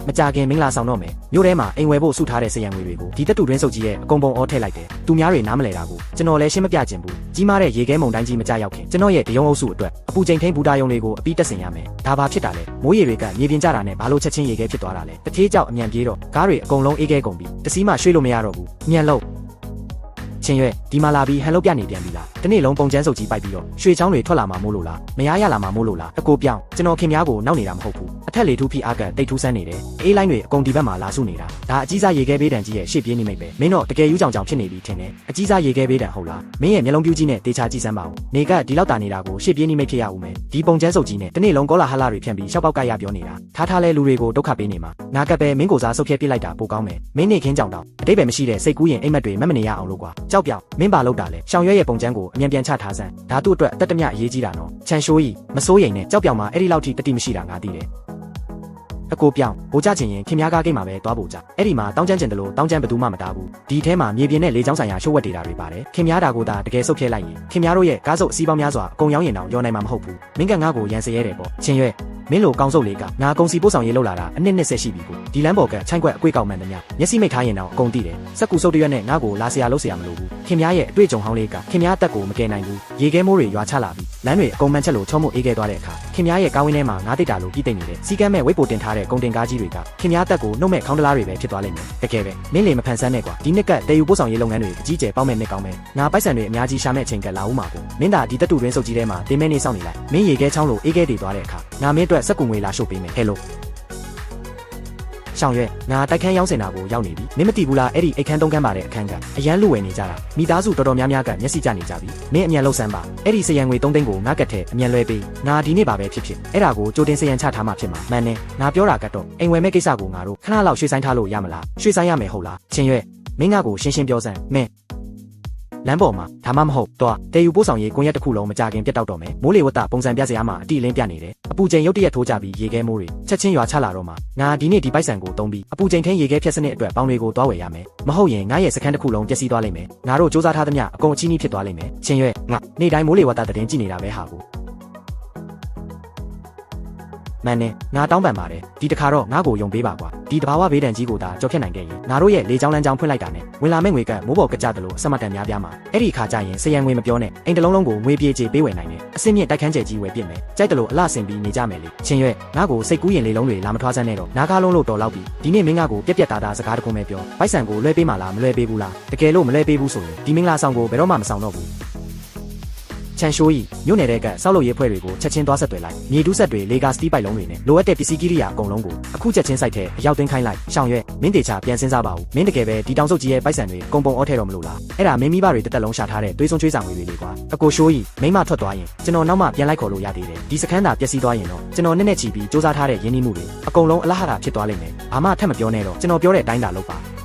မကြခင်မင်္ဂလာဆောင်တော့မယ်မြို့ထဲမှာအိမ်ဝယ်ဖို့စုထားတဲ့စရံငွေတွေကိုဒီတက်တူတွင်းစုပ်ကြီးရဲ့အကုန်ပုံအောထည့်လိုက်တယ်သူများတွေနားမလဲတာကိုကျွန်တော်လည်းရှင်းမပြချင်ဘူးကြီးမားတဲ့ရေခဲမုန်တိုင်းကြီးမကြရောက်ခင်ကျွန်တော်ရဲ့တရုံအုပ်စုအတွက်အပူချိန်ထိန်ဘူတာယုံတွေကိုအပြီးတက်ဆင်ရမယ်ဒါဘာဖြစ်တာလဲမိုးရေတွေကမြေပြင်ကျတာနဲ့ဘာလို့ချက်ချင်းရေခဲဖြစ်သွားတာလဲတထေးကြောက်အမြန်ပြေးတော့ကားတွေအကုန်လုံးအေးခဲကုန်ပြီတစီးမှရွှေ့လို့မရတော့ဘူးညံလို့ချင်းရွဲဒီမှာလာပြီးဟန်လုပ်ပြနေပြန်ပြီလားတနေ့လုံးပုံကျန်းစုပ်ကြီးပိုက်ပြီးတော့ရွှေချောင်းတွေထွက်လာမှာမို့လို့လားမရရလာမှာမို့လို့လားအကိုပြောင်းကျွန်တော်ခင်များကိုနောက်နေတာမဟုတ်ဘူးအထက်လေထူးဖီအားကတိတ်ထူးဆန်းနေတယ်အေးလိုင်းတွေအကုန်ဒီဘက်မှာလာစုနေတာဒါအကြီးစားရေခဲဘေးတန်ကြီးရဲ့ရှေ့ပြေးနေမိတ်ပဲမင်းတော့တကယ်ယူကြောင်ကြောင်ဖြစ်နေပြီထင်တယ်အကြီးစားရေခဲဘေးတန်ဟုတ်လားမင်းရဲ့မျက်လုံးပြူးကြီးနဲ့တေချာကြည့်စမ်းပါဦးနေကဒီလောက်တာနေတာကိုရှေ့ပြေးနေမိတ်ဖြစ်ရဦးမယ်ဒီပုံကျန်းစုပ်ကြီးနဲ့တနေ့လုံးကောလာဟလတွေဖြန့်ပြီးရှောက်ပေါက်ကရပြောနေတာထားလဲလူတွေကိုဒုက္ခပေးနေမှာငါကပဲမင်းကိုစားဆုတ်ဖြဲပြစ်လိုက်တာပိုကောင်းမယ်မင်းနေခင်းကြောင်တောင်အတိတ်ပဲမရှိတဲ့စိတ်ကူးရင်အိမ်မက်တွေမမနေရအောင်လို့ကွာကြောက်ပြောင်မင်းပါလို့တာလဲရှောင်ရွဲရဲ့ပုံကျန်းကိုအမြန်ပြန်ချထားစမ်းဒါသူ့အတွက်အသက်တမျှအရေးကြီးတာနော်ချန်ရှိုးကြီးမစိုးရိမ်နဲ့ကြောက်ပြောင်မှာအဲ့ဒီလောက်ထိတတိမရှိတာငါသိတယ်အကိုပြောင်းဘိုးကြချင်ရင်ခင်များကားကိတ်မှာပဲသွားဖို့ကြအဲ့ဒီမှာတောင်းကျမ်းကျင်တယ်လို့တောင်းကျမ်းဘယ်သူမှမတားဘူးဒီထဲမှာမြေပြင်နဲ့လေကြောင်းဆိုင်ရာရှိုးဝက်ဒေတာတွေပါတယ်ခင်များတာကိုသာတကယ်ဆုတ်ဖြဲလိုက်ရင်ခင်များတို့ရဲ့ကားစုပ်အစည်းပေါင်းများစွာအကုန်ရောင်းရင်တောင်ရောနိုင်မှာမဟုတ်ဘူးမင်းကငါ့ကိုရန်စရဲတယ်ပေါ့ချင်းရွဲမင်းလိုကောင်းစုပ်လေးကငါကုံစီပို့ဆောင်ရေးလောက်လာတာအနှစ်20ရှိပြီကိုဒီလမ်းပေါ်ကချိုင်းခွက်အကွေ့ကောက်မှန်တယ်များမျက်စိမိတ်ထားရင်တော့အကုန်သိတယ်စက်ကူစုပ်တရွက်နဲ့ငါ့ကိုလာစရာလို့ဆရာမလိုဘူးခင်များရဲ့အတွေ့အကြုံဟောင်းလေးကခင်များအသက်ကိုမကယ်နိုင်ဘူးရေခဲမိုးတွေရွာချလာပြီးလမ်းတွေအကုန်မှန်ချက်လို့ချောမို့အေးခဲသွားတဲ့အခါခင်များရဲ့ကားဝင်းထဲမှာငါးတိတ်တာလို့ပြီးသိမ့်နေတဲ့စီကမ်းမဲ့ဝိတ်ပိုတင်ထားတဲ့ကုန်တင်ကားကြီးတွေကခင်များအသက်ကိုနှုတ်မဲ့ခေါင်းတလားတွေပဲဖြစ်သွားလိမ့်မယ်တကယ်ပဲမင်းလေမဖန်ဆန်းနဲ့ကွာဒီနှစ်ကတည်ယူပို့ဆောင်ရေးလုပ်ငန်းတွေအကြီးကျယ်ပေါက်မဲ့နှစ်ကောင်းမဲ့ငါပိုက်ဆံတွေအများကြီးရှာမဲ့အချိန်ကလာဦးမှာကိုမင်းသာဒီတက်တူတွင်းစုပ်ကြီးထဲမှာတင်မဲနေစောင့်နေလိုက်မင်းရေခဲချောင်းလို့အေးခဲတည်သွားတဲ့အခါငါမင်းအတွက်စက်ကူငွေလာရှို့ပေးမယ်ဟဲ့လို့ရှောင်ရွဲငါတိုက်ခန်းရောင်းစင်တာကိုရောက်နေပြီမင်းမသိဘူးလားအဲ့ဒီအိတ်ခန်းသုံးခန်းပါတဲ့အခန်းကအရန်လူဝယ်နေကြတာမိသားစုတော်တော်များများကမျက်စိကျနေကြပြီမင်းအမြန်လှုပ်ဆန်းပါအဲ့ဒီစရံငွေ3သိန်းကိုငါကတ်ထဲအမြန်လွှဲပေးငါဒီနေ့ပါပဲဖြစ်အဲ့ဒါကိုကြိုတင်စရံချထားမှဖြစ်မှာမှန်တယ်ငါပြောတာကတော့အိမ်ဝယ်မဲ့ကိစ္စကိုငါတို့ခဏလောက်ရွှေ့ဆိုင်ထားလို့ရမလားရွှေ့ဆိုင်ရမယ်ဟုတ်လားချင်းရွဲမင်းငါကိုရှင်းပြောစမ်းမင်းလမ်းပေါ်မှာဒါမှမဟုတ်တော့တည်ယူပို့ဆောင်ရေးကွန်ရက်တစ်ခုလုံးမကြခင်ပြတ်တောက်တော့မယ်မိုးလေဝသပုံစံပြစရာမှာအတိအလင်းပြနေတယ်အပူချိန်ရုတ်တရက်ထိုးကြပြီးရေခဲမိုးတွေချက်ချင်းရွာချလာတော့မှာငါဒီနေ့ဒီပိုက်ဆံကိုတုံးပြီးအပူချိန်ထိန်ရေခဲဖြတ်စနစ်အတွက်ပေါင်းတွေကိုသွားဝယ်ရမယ်မဟုတ်ရင်ငါရဲ့စခန်းတစ်ခုလုံးပျက်စီးသွားလိမ့်မယ်ငါတို့စူးစမ်းထားသမျှအကုန်အချီးနှီးဖြစ်သွားလိမ့်မယ်ချင်းရွဲငါနေ့တိုင်းမိုးလေဝသသတင်းကြည့်နေတာပဲဟာကိုမှန်နဲ့ငါတောင်းပန်ပါတယ်ဒီတခါတော့ငါ့ကိုယုံပေးပါကွာဒီတဘာဝဘေးဒဏ်ကြီးကိုသာကြော်ဖြတ်နိုင်ခဲ့ရင်ငါတို့ရဲ့လေချောင်းလမ်းကြောင်းဖွင့်လိုက်တာနဲ့ဝင်လာမဲ့ငွေကမိုးပေါ်ကကြတယ်လို့အစမတန်များပြားမှာအဲ့ဒီခါကျရင်စရံငွေမပြောနဲ့အိမ်တလုံးလုံးကိုငွေပြေးချေပေးဝယ်နိုင်တယ်အစင်းမြင့်တိုက်ခန်းကျဲကြီးဝယ်ပြစ်မယ်ကြိုက်တယ်လို့အလှဆင်ပြီးနေကြမယ်လေချင်းရွဲငါ့ကိုစိတ်ကူးရင်လေလုံးတွေလာမထွားစမ်းနဲ့တော့နားကားလုံးလို့တော်လောက်ပြီဒီနေ့မင်းငါကိုပြက်ပြက်သားသားစကားတခုပဲပြောပိုက်ဆံကိုလွှဲပေးမှလားမလွှဲပေးဘူးလားတကယ်လို့မလွှဲပေးဘူးဆိုရင်ဒီမင်္ဂလာဆောင်ကိုဘယ်တော့မှမဆောင်တော့ဘူးချန်ရှိုးကြီးမြို့နယ်တဲ့ကစောက်လို့ရေးဖွဲ့တွေကိုချက်ချင်းသွားဆက်သွယ်လိုက်မြေတူးဆက်တွေလေကာစတီးပိုက်လုံးတွေနဲ့လိုအပ်တဲ့ပစ္စည်းကိရိယာအကုန်လုံးကိုအခုချက်ချင်းစိုက်တဲ့အရောက်သိမ်းခိုင်းလိုက်ရှောင်ရွဲမင်းတေချာပြန်စင်းစားပါဦးမင်းတကယ်ပဲဒီတောင်စုပ်ကြီးရဲ့ပိုက်ဆံတွေကုန်ပုံအောထဲတော့မလို့လားအဲ့ဒါမင်းမိဘတွေတက်တက်လုံးရှာထားတဲ့သွေးစွန်းချွေးစာငွေတွေလေကွာအကိုရှိုးကြီးမိမထွက်သွားရင်ကျွန်တော်နောက်မှပြန်လိုက်ခေါ်လို့ရသေးတယ်ဒီစခန်းသာပျက်စီးသွားရင်တော့ကျွန်တော်နဲ့ချီပြီးစူးစမ်းထားတဲ့ရင်းနှီးမှုတွေအကုန်လုံးအလားဟာဖြစ်သွားလိမ့်မယ်ဘာမှထပ်မပြောနဲ့တော့ကျွန်တော်ပြောတဲ့အတိုင်းသာလုပ်ပ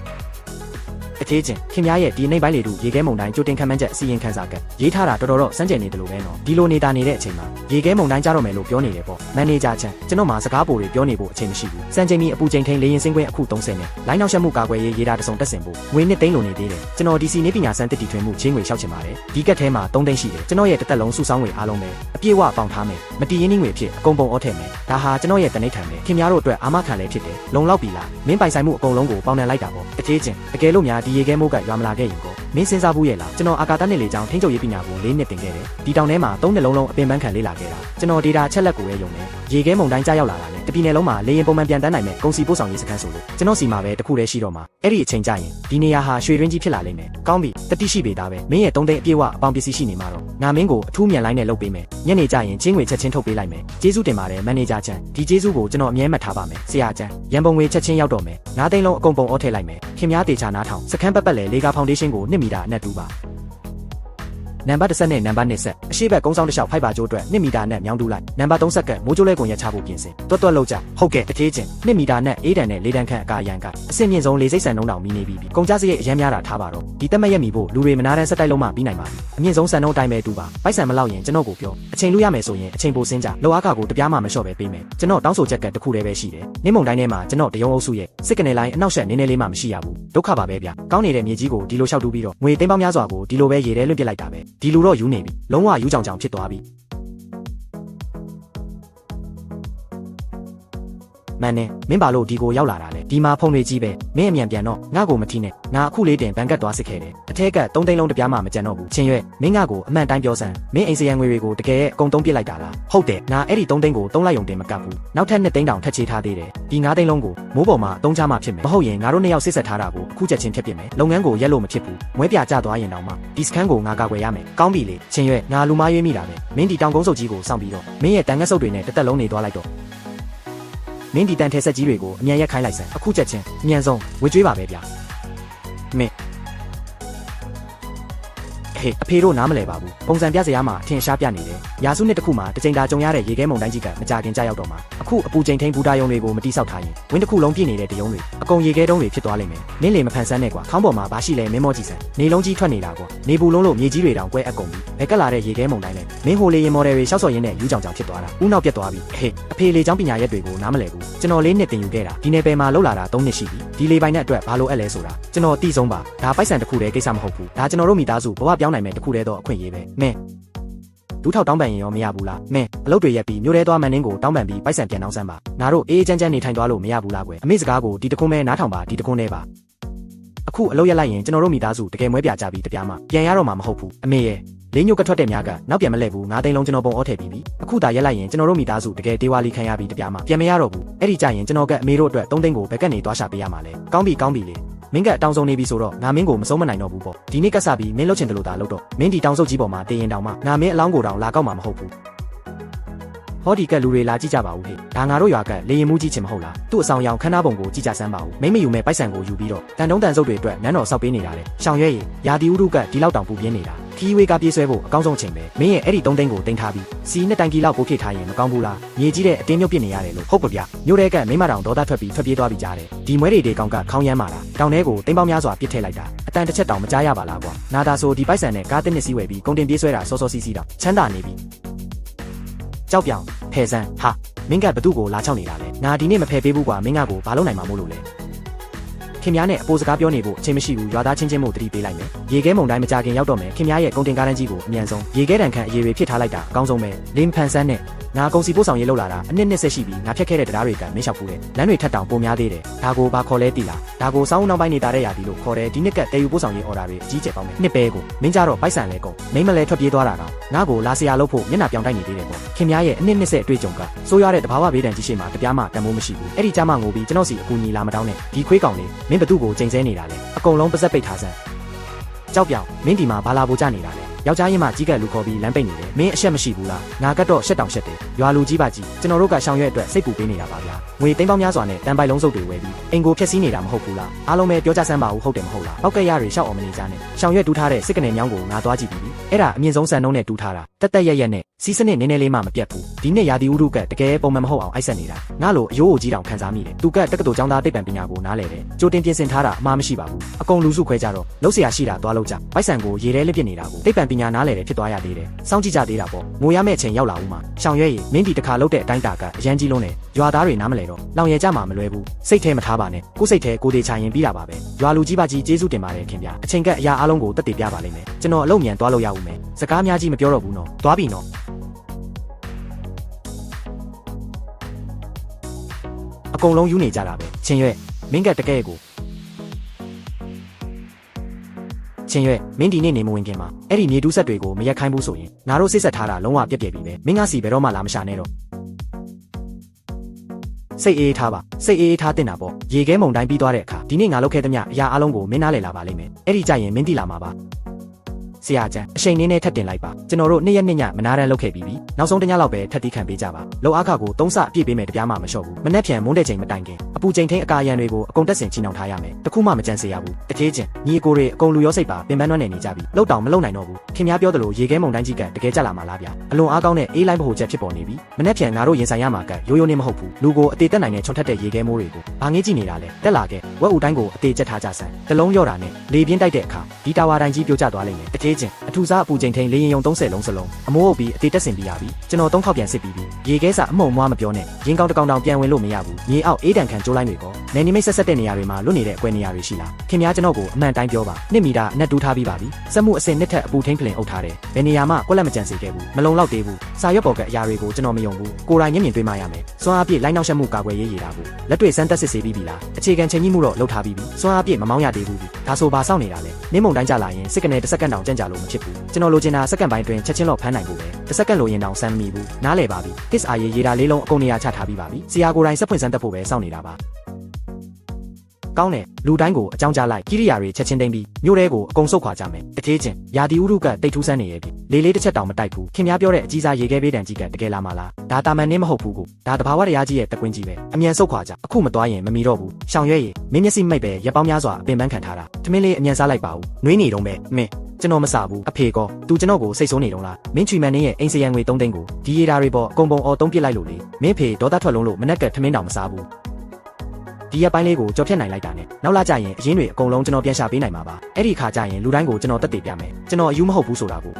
ါအသေးချင်းခင်များရဲ့ဒီနှိမ့်ပိုင်းလေတို့ရေခဲမုန်တိုင်းကြိုတင်ခံမှန်းချက်အစီရင်ခံစာကရေးထားတာတော်တော်စမ်းကြယ်နေတယ်လို့ပဲနော်ဒီလိုနေတာနေတဲ့အချိန်မှာရေခဲမုန်တိုင်းကြတော့မယ်လို့ပြောနေတယ်ပေါ့မန်နေဂျာချန်ကျွန်တော်မှာစကားပိုတွေပြောနေဖို့အချိန်မရှိဘူးစံချိန်မီအပူချိန်ထိန်လေရင်စင်းခွင်းအခု30နဲ့လိုင်းနောက်ရှက်မှုကာကွယ်ရေးရေးတာတစုံတက်ဆင်ဖို့ငွေနှစ်သိန်းလိုနေသေးတယ်ကျွန်တော်ဒီစီနေပညာစမ်းတစ်တီထွင်မှုချင်းငွေလျှောက်ချင်ပါတယ်ဒီကက်ထဲမှာ3သိန်းရှိတယ်ကျွန်တော်ရဲ့တစ်သက်လုံးစုဆောင်းငွေအားလုံးပဲအပြည့်အဝပေါင်ထားမယ်မတီးရင်းနှီးငွေဖြစ်အကုန်ပုံအောထည့်မယ်ဒါဟာကျွန်တော်ရဲ့တနိဋ္ဌာန်ပဲခင်များတို့အတွက်အာမခံလည်းဖြစ်တယ်လုံလောက်ပြီလားမင်းပိုင်ဆိုင်မှုအကုန်လုံးကိုပေါင်နှံလိုက်တာပေါ့အသေးချင်းတကယ်လို့များဒီရေခဲမိုးကရွာမလာခဲ့ရင်ကိုမင်းစဉ်းစားဘူးရဲ့လားကျွန်တော်အာကာသနဲ့လေကြောင်းထိန်းချုပ်ရေးပညာကို4နှစ်တင်ခဲ့တယ်ဒီတောင်ထဲမှာ3နှစ်လုံးလုံးအပင်ပန်းခံလေ့လာခဲ့တာကျွန်တော်ဒေတာချက်လက်ကိုပဲယုံတယ်ရေခဲမုန်တိုင်းကြားရောက်လာတာနဲ့တပြည်နယ်လုံးမှာလေရင်ပုံမှန်ပြန်တန်းနိုင်မဲ့ကုန်စည်ပို့ဆောင်ရေးစခန်းဆိုလို့ကျွန်တော်စီမှာပဲတခုတည်းရှိတော့မှာအဲ့ဒီအချိန်ကျရင်ဒီနေရာဟာရွှေရင်းကြီးဖြစ်လာလိမ့်မယ်ကောင်းပြီတတိရှိပေသားပဲမင်းရဲ့3သိန်းအပြည့်အဝအပေါင်းပစ္စည်းရှိနေမှာတော့ငါမင်းကိုအထူးမြန်လိုင်းနဲ့လုပ်ပေးမယ်ညနေကျရင်ချင်းငွေချက်ချင်းထုတ်ပေးလိုက်မယ်ကျေးဇူးတင်ပါတယ်မန်နေဂျာချန်ဒီကျေးဇူးကိုကျွန်တော်အမြဲမှတ်ထားပါမယ်ဆရာချန်ရန်ပုံငွေချက်ချင်းရောက်တော့မယ်9သိန်းလုံးအကုန်ပုံအောထည့်လိုက်မယ်ခင်များတေချာနားထောင်စခန်းပတ်ပတ်လေလေကာဖောင်ဒေးရှင်းကို2မီတာအနက်တူပါနံပါတ်10နဲ့နံပါတ်20ဆက်အရှိဘက်ကုန်းဆောင်တစ်လျှောက်ဖိုက်ပါကျိုးအတွက်2မီတာနဲ့မြောင်းတူးလိုက်နံပါတ်30ကမိုးကျိုးလဲကုန်ရချဖို့ပြင်ဆင်တွတ်လောက်ကြဟုတ်ကဲ့တထေးချင်း2မီတာနဲ့အေးတန်နဲ့4တန်ခန့်အကာရန်ကအဆင့်မြင့်ဆုံးလေစိတ်ဆန်နှုံးတောင်မီနေပြီကုန်ကြစရိတ်အများများတာထားပါတော့ဒီတက်မက်ရက်မီဖို့လူတွေမနာတန်းစက်တိုက်လုံးမှပြီးနိုင်ပါပြီအမြင့်ဆုံးစံနှုန်းအတိုင်းပဲတူပါပိုက်ဆံမလောက်ရင်ကျွန်တော်ကိုပြောအချိန်လူရမယ်ဆိုရင်အချိန်ပိုစင်းကြလောအားကကိုတပြားမှမလျှော့ပဲပေးမယ်ကျွန်တော်တောင်းဆိုချက်ကတခုတည်းပဲရှိတယ်နင်းမုံတိုင်းထဲမှာကျွန်တော်တရုံအုပ်စုရဲ့စစ်ကနေလိုင်းအနောက်ရှက်နည်းနည်းလေးမှမရှိရဘူးဒုက္ခပါပဲဗျကောင်းနေတဲ့မြေကြီးကိုဒီလိုလျှောက်တူးပြီးတော့ငွေသိန်းပေါင်းများစွာကိုဒီလိုပဲရေထဲလွှင့်ပစ်လိုက်တာပဲဒီလိုတော့ယူနေပြီလုံးဝယူကြောင်ကြောင်ဖြစ်သွားပြီ မှန်တယ်မင်းဘာလို့ဒီကိုရောက်လာတာလဲဒီမှာဖုန်တွေကြီးပဲမင်းအမြန်ပြန်တော့ငါ့ကိုမထီးနဲ့ငါအခုလေးတင်ဘန်ကတ်သွားစစ်ခဲ့တယ်အထက်က3သိန်းလုံးတပြားမှမကြံတော့ဘူးချင်းရွက်မင်းငါ့ကိုအမှန်တိုင်းပြောစမ်းမင်းအိမ်စရန်ငွေတွေကိုတကယ်အကုန်သုံးပစ်လိုက်တာလားဟုတ်တယ်ငါအဲ့ဒီ3သိန်းကိုသုံးလိုက်ုံတင်မကပ်ဘူးနောက်ထပ်2သိန်းတောင်ထပ်ချေးထားသေးတယ်ဒီ9သိန်းလုံးကိုမိုးပေါ်မှာသုံးချမှဖြစ်မယ်မဟုတ်ရင်ငါတို့2ယောက်စစ်ဆက်ထားတာကိုအခုချက်ချင်းဖျက်ပစ်မယ်လုပ်ငန်းကိုရက်လို့မဖြစ်ဘူးမွဲပြကျသွားရင်တောင်မှဒီစခန်းကိုငါကာကွယ်ရမယ်ကောင်းပြီလေချင်းရွက်ငါလူမားရွေးမိတာပဲမင်းဒီတောင်ကုန်းစုပ်ကြီးကိုစောင့်ပြီးတော့မင်းရဲ့တန်ငတ်စုပ်တွေနဲ့တစ်သက်လုံးနေသွားလိုက်တော့မင်းဒီတန်ထဲဆက်ကြီးတွေကိုအမြန်ရက်ခိုင်းလိုက်စမ်းအခုချက်ချင်းအမြန်ဆုံးဝေကျွေးပါပဲဗျာမင်းဟေးအဖေတို့နားမလဲပါဘူးပုံစံပြစရာမှာအထင်ရှားပြနေတယ်ရာစုနှစ်တစ်ခုမှာတစ်ချိန်တာကြုံရတဲ့ရေခဲမုန်တိုင်းကြီးကမကြခင်ကြရောက်တော့မှာအခုအပူချိန်ထိန်ဘူတာယုံတွေကိုမတိဆောက်ထားရင်ဝင်းတစ်ခုလုံးပြည့်နေတဲ့တယုံတွေအကုန်ရေခဲတုံးတွေဖြစ်သွားလိမ့်မယ်နင်းလေမဖန်ဆန်းနဲ့ကွာခေါင်းပေါ်မှာဘာရှိလဲမင်းမောကြည့်စမ်းနေလုံးကြီးထွက်နေတာကွာနေပူလုံးလို့မြေကြီးတွေတောင်ကွဲအပ်ကုန်ပြီဘယ်ကလာတဲ့ရေခဲမုန်တိုင်းလဲမင်းဟိုလေရင်မော်ဒယ်တွေရှောက်စော်ရင်းနဲ့ယူကြောင်ကြောင်ဖြစ်သွားတာဦးနောက်ပြတ်သွားပြီဟေးအဖေလေချောင်းပညာရက်တွေကိုနားမလဲဘူးကျွန်တော်လေးနှစ်တင်ယူခဲ့တာဒီနယ်ပယ်မှာလှုပ်လာတာ3နှစ်ရှိပြီဒီလေပိုင်နဲ့အတွက်ဘာလို့အပ်လဲဆိုတာကျွန်တော်တိဆုံးပါဒါပိုက်ဆံတစ်ခုတည်းကိစ္စမဟုတ်ဘူးဒါကျွန်တော်တို့မိသားစုဘဝပြောင်းနိုင်မဲ့တစ်ခုတည်းတော့အခွင့်အရေးပဲမင်းဒူးထောက်တောင်းပန်ရင်ရောမရဘူးလားမင်းအလုပ်တွေရက်ပြီးမြို့ထဲသွားမန်နင်းကိုတောင်းပန်ပြီးပိုက်ဆံပြန်တောင်းစမ်းပါငါတို့အေးချမ်းချမ်းနေထိုင်သွားလို့မရဘူးလားကွယ်အမေစကားကိုဒီတခွန်းပဲနားထောင်ပါဒီတခွန်းနဲ့ပါအခုအလုပ်ရက်လိုက်ရင်ကျွန်တော်တို့မိသားစုတကယ်မွဲပြကြပြီးတပြားမှပြန်ရတော့မှာမဟုတ်ဘူးအမေရဲ့လေးညို့ကထွက်တဲ့များကနောက်ပြန်မလဲဘူး9သိန်းလုံးကျွန်တော်ပုံအော်ထည့်ပြီးပြီအခုသာရက်လိုက်ရင်ကျွန်တော်တို့မိသားစုတကယ်ဒေဝါလီခံရပြီးတပြားမှပြန်မရတော့ဘူးအဲ့ဒီကြရင်ကျွန်တော်ကအမေတို့အတွက်3သိန်းကိုဘယ်ကနေသွားရှာပေးရမှာလဲကောင်းပြီလေမင်းကအတောင်ဆုံးနေပြီဆိုတော့ငါမင်းကိုမဆုံးမနိုင်တော့ဘူးပေါ့ဒီနေ့ကစပြီးမင်းလှုပ်ချင်တယ်လို့သာလုပ်တော့မင်းဒီတောင်စုပ်ကြီးပေါ်မှာတည်ရင်တောင်မှငါမင်းအလောင်းကိုတောင်လာကောက်မှာမဟုတ်ဘူးဟောဒီကလူတွေလာကြည့်ကြပါဦးဟေ့ဒါငါတို့ရွာကလေရင်မှုကြီးချင်မဟုတ်လားသူ့အဆောင်ရောင်ခန်းသားပုံကိုကြည့်ကြစမ်းပါဦးမိမယူမဲ့ပိုက်ဆံကိုယူပြီးတော့တန်တုံးတန်စုပ်တွေအတွက်နန်းတော်ဆောက်ပေးနေတာလေရှောင်ရွဲရရာဒီဥရုကဒီလောက်တောင်ပူပြင်းနေတာခီးဝေးကပြေးဆွဲဖို့အကောင်းဆုံးချိန်ပဲမင်းရဲ့အဲ့ဒီ3သိန်းကိုတင်ထားပြီးစီနှစ်တိုင်ကီလောက်ပို့ဖြည့်ထားရင်မကောင်းဘူးလားမြေကြီးတဲ့အတင်းမြုပ်ပြစ်နေရတယ်လို့ဟုတ်ပါဗျမြို့ထဲကမိမတောင်ဒေါသထွက်ပြီးထွက်ပြေးသွားပြီးကြားတယ်ဒီမွဲတွေကောင်ကခေါင်းရမ်းမာတာတောင်ထဲကိုတိမ်ပေါင်းများစွာပစ်ထည့်လိုက်တာအတန်တစ်ချက်တောင်မကြားရပါလားကွာနာတာဆိုဒီပိုက်ဆံနဲ့ကားတစ်နှစ်စီးဝယ်ပြီးကုန်တင်ပြေးဆွဲတာစောစောစီးစီးတော့ချမ်းသာနေပြီကြောက်ပြောင်ဖယ်ဆန်းဟာမင်းကဘသူ့ကိုလာချောက်နေတာလဲငါဒီနေ့မဖယ်ပေးဘူးကွာမင်းကကိုဘာလုပ်နိုင်မှာမို့လို့လဲခင်ဗျားနဲ့အပိုစကားပြောနေဖို့အချိန်မရှိဘူးရွာသားချင်းချင်းမို့တတိပေးလိုက်မယ်ရေခဲမုန်တိုင်းမကြခင်ရောက်တော့မယ်ခင်ဗျားရဲ့ကုန်တင်ကားတန်းကြီးကိုအမြန်ဆုံးရေခဲတန်ခန့်အရေးတွေဖြစ်ထားလိုက်တာအကောင်းဆုံးပဲလင်းဖန်ဆန်းနဲ့ငါကုန်စီပို့ဆောင်ရေးလုပ်လာတာအနှစ်20ရှိပြီငါဖြတ်ခဲ့တဲ့တရားတွေကမင်းလျှောက်ဖူးတယ်လမ်းတွေထပ်တောင်ပုံများသေးတယ်ဒါကိုဘာခေါ်လဲတိလားဒါကိုစောင်းနောက်ပိုင်းနေတာတဲ့ရာဒီလို့ခေါ်တယ်ဒီနှစ်ကတဲယူပို့ဆောင်ရေးအော်ဒါတွေအကြီးကျယ်ပေါင်းမယ်နှစ်ပဲကိုမင်းကြတော့ပိုက်ဆံလဲကုန်မိမလဲထွက်ပြေးသွားတာတော့ငါကိုလာစရာလုပ်ဖို့မျက်နှာပြောင်းတိုက်နေသေးတယ်ပေါ့ခင်ဗျားရဲ့အနှစ်20အတွေ့အကြုံကစိုးရတဲ့တဘာဝဘေးဒဏ်ကြီးရှိမှတပြားမှတန်မိုးမရှိဘူးအဲ့ဒီကြမှာငိုပြီးကျွန်တော်စီအကူညီလာမတောင်းနဲ့ဒီခွေးကောင်လေးမင်းဘသူ့ကိုချိန်ဆနေတာလဲအကုန်လုံးပါဆက်ပိတ်ထားစမ်းကြောက်ပြောင်မင်းဒီမှာဘာလာပို့ကြနေတာလဲယောက်ျားရင်မှကြီးကလူခေါ်ပြီးလမ်းပိတ်နေတယ်မင်းအရှက်မရှိဘူးလားငါကတော့ရှက်တောင်ရှက်တယ်ရွာလူကြီးပါကြီးကျွန်တော်တို့ကရှောင်ရွက်အတွက်စိတ်ပူပေးနေတာပါဗျာငွေသိန်းပေါင်းများစွာနဲ့တန်ပိုင်လုံးစုပ်တွေဝယ်ပြီးအင်ကိုဖျက်ဆီးနေတာမဟုတ်ဘူးလားအားလုံးပဲပြောကြစမ်းပါဦးဟုတ်တယ်မဟုတ်လားပောက်ကရတွေရှောက်အောင်မနေကြနဲ့ရှောင်ရွက်တူးထားတဲ့စစ်ကနေမြောင်းကိုငါသွားကြည့်ပြီးအဲ့ဒါအမြင့်ဆုံးစံနှုန်းနဲ့တူးထားတာတက်ရက်နဲ့စီးစနစ်နည်းနည်းလေးမှမပြတ်ဘူးဒီနှစ်ရာသီဥတုကတကယ်ပုံမှန်မဟုတ်အောင်အိုက်ဆက်နေတာငါလိုအယိုးအိုကြီးတောင်ခံစားမိတယ်သူကတက္ကသိုလ်ကျောင်းသားတိတ်ပံပညာကိုနားလဲတယ်ကြိုတင်ပြင်ဆင်ထားတာအမှားမရှိပါဘူးအကုန်လူစုခွဲကြတော့လှုပ်เสียရှိတာသွားလို့ကြပိုက်ဆံကိုရေထဲလက်ပြစ်နေတာကိုတိတ်ပံပညာနားလဲတယ်ဖြစ်သွားရသေးတယ်စောင့်ကြည့်ကြသေးတာပေါ့ငိုရမယ့်အချိန်ရောက်လာဦးမှာရှောင်ရွဲရည်မင်းဒီတခါလှုပ်တဲ့အတိုင်းတာကအရန်ကြီးလုံးတယ်ရွာသားတွေနားမလဲတော့လောင်ရဲကြမှာမလွယ်ဘူးစိတ်ထဲမထားပါနဲ့ကိုယ်စိတ်ထဲကိုတေချာရင်ပြီးတာပါပဲရွာလူကြီးပါကြီးကျေးဇူးတင်ပါတယ်ခင်ဗျာအချိန်ကအရာအလုံးကိုတက်တည်ပြပါလိမ့်မယ်ကျွန်တော်အလုပ်မြန်သွားလို့ရဦးမယ်စကားများကြီးမပြောတော့ဘူးနော်သွားပြီနော်အကုန်လုံးယူနေကြတာပဲချင်းရွဲ့မင်းကတကယ်ကိုချင်းရွဲ့မင်းဒီနေ့နေမဝင်ခင်မှာအဲ့ဒီမြေတူးဆက်တွေကိုမရက်ခိုင်းဘူးဆိုရင်ငါတို့စစ်ဆက်ထားတာလုံးဝပြက်ပြက်ပြီပဲမင်းကစီဘယ်တော့မှလာမရှာနဲ့တော့စိတ်အေးထားပါစိတ်အေးထားတင်တာပေါ့ရေခဲမုန်တိုင်းပြီးသွားတဲ့အခါဒီနေ့ငါလုပ်ခဲ့သမျှအရာအလုံးကိုမင်းနားလည်လာပါလိမ့်မယ်အဲ့ဒီကြရင်မင်းသိလာမှာပါဆရာကျန်အချိန်နည်းနဲ့ထပ်တင်လိုက်ပါကျွန်တော်တို့2ရက်2ညမနားတန်းလုပ်ခဲ့ပြီးပြီနောက်ဆုံး1ညလောက်ပဲထပ်တီးခံပေးကြပါလောက်အားခကို3ဆအပြည့်ပေးမယ်တပြားမှမလျှော့ဘူးမနှက်ဖြန်မုန်းတဲ့ချိန်မတိုင်ခင်အပူချိန်ထိန်အကာရန်တွေကိုအကုန်တက်ဆင်ချီနှောင်ထားရမယ်တခုမှမကြံစေရဘူးတထေးချင်းညီအကိုတွေအကုန်လူရောစိတ်ပါပင်ပန်းနှွမ်းနေကြပြီလောက်တောင်မလုံနိုင်တော့ဘူးခင်ဗျားပြောသလိုရေခဲမုန်တိုင်းကြီးကတကယ်ကြလာမှာလားဗျာအလွန်အားကောင်းတဲ့အေးလိုင်းဗဟိုချက်ဖြစ်ပေါ်နေပြီမနှက်ဖြန်ငါတို့ရင်ဆိုင်ရမှာကရိုးရိုးနေမဟုတ်ဘူးလူကိုအသေးတက်နိုင်တဲ့ချွန်ထက်တဲ့ရေခဲမိုးတွေကိုဘာငေးကြည့်နေတာလဲတက်လာခဲ့ ဝက်ဦးတိုင်းကိုအသေးချက်ထားကြဆန်တလုံးလျော့တာနဲ့လေပြင်းတိုက်တဲ့အခါဒီတာဝါတိုင်းကြီးပြိုကျသွားလိမ့်မယ်တထေးချင်းအထူစားအပူချိန်ထိန်လေရင်ယုံ30လုံးစလုံးအမိုးအုပ်ပြီးအသေးတက်ဆင်ပြီးရပြီကျွန်တော်3ခေါက်ပြန်စစ်ပြီးပြီရေခဲစာအမှုံမွားမပြောနဲ့ရင်ကောင်းတကောင်တောင်ပြန်ဝင်လို့မရဘူးမြေအောက်အေးတန်ခံကျိုးလိုက်တွေကောနယ်နိမိတ်ဆက်ဆက်တဲ့နေရာတွေမှာလွတ်နေတဲ့အကွဲနေရာတွေရှိလားခင်ဗျားကျွန်တော်ကိုအမှန်တိုင်းပြောပါ2မီတာအနက်တူးထားပြီးပါပြီစက်မှုအစင်နှစ်ထက်အပူထိန်ဖလင်အုပ်ထားတယ်ဘယ်နေရာမှကွက်လက်မကြံစေခဲ့ဘူးမလုံလောက်သေးဘူးစာရွက်ပေါ်ကအရာတွေကိုကျွန်တော်မယုံဘူးကိုယ်တိုင်မျက်မြင်တွေ့မှရမယ်စွမ်းအားပြည့်လိုင်းနောက်ဆက်မှုကာကွယ်ရေးရတာဘူးလက်တွေ့စမ်းသက်စစ်ဆေးပြီးပြီလားအခြေခံချိန်ကြီးမှုတော့လှုပ်ထားပြီးပြီစွမ်းအားပြည့်မမောင်းရသေးဘူးဒါဆိုဘာစောင့်နေတာလဲနင်းမုံတိုင်းကြလာရင်စစ်ကနေတစ်စက္ကန့်တောင်ကြံ့ကြာလို့မဖြစ်ဘူးကျွန်တော်လိုချင်တာစက္ကန့်ပိုင်းတွင်ချက်ချင်းတော့ဖမ်းနိုင်ဖို့ပဲတစ်စက္ကန့်လိုရင်တောင်စမ်းမမိဘူးနားလည်ပါပြီ his အာရေးတာလေးလုံးအကုန်နေရာချထားပြီးပါပြီဆရာကိုယ်တိုင်စက်ဖွင့်စမ်းသက်ဖို့ပဲစောင့်နေတာပါကောင်းတယ်လူတိုင်းကိုအကြောင်းကြားလိုက်ကိရိယာတွေချက်ချင်းသိမ်းပြီးမြို့ထဲကိုအကုန်ဆုတ်ခွာကြမယ်တထေးချင်းယာတီဥရုကတိတ်ထူးဆန်းနေရဲ့ပြီလေးလေးတစ်ချက်တောင်မတိုက်ဘူးခင်ဗျားပြောတဲ့အကြီးစားရေခဲပေးတန်ကြီးကတကယ်လာမလားဒါတာမန်နင်းမဟုတ်ဘူးကိုဒါတဘာဝတရားကြီးရဲ့တကွင်းကြီးပဲအမြန်ဆုတ်ခွာကြအခုမသွားရင်မမီတော့ဘူးရှောင်ရွဲ့ရမင်းမျက်စိမိတ်ပဲရပောင်းများစွာအပင်ပန်းခံထားတာထမင်းလေးအမြန်စားလိုက်ပါဦးနှွေးနေတော့ပဲမင်းကျွန်တော်မစားဘူးအဖေကောသူကျွန်တော်ကိုစိတ်ဆိုးနေတော့လားမင်းချွေမန်နေရဲ့အိမ်စရံငွေ3သိန်းကိုဒီရေတာတွေပေါ်အကုန်ပုံအော်သုံးပစ်လိုက်လို့လေမင်းဖေဒေါသထွက်လုံးလို့မနက်ကထမင်းတောင်မစားဘူးဒီရက်ပိုင်းလေးကိုကြော်ဖြတ်နိုင်လိုက်တာနဲ့နောက်လာကြရင်အရင်တွေအကုန်လုံးကျွန်တော်ပြန်ရှာပေးနိုင်မှာပါအဲ့ဒီခါကျရင်လူတိုင်းကိုကျွန်တော်တက်တည်ပြမယ်ကျွန်တော်အယူမဟုတ်ဘူးဆိုတာကို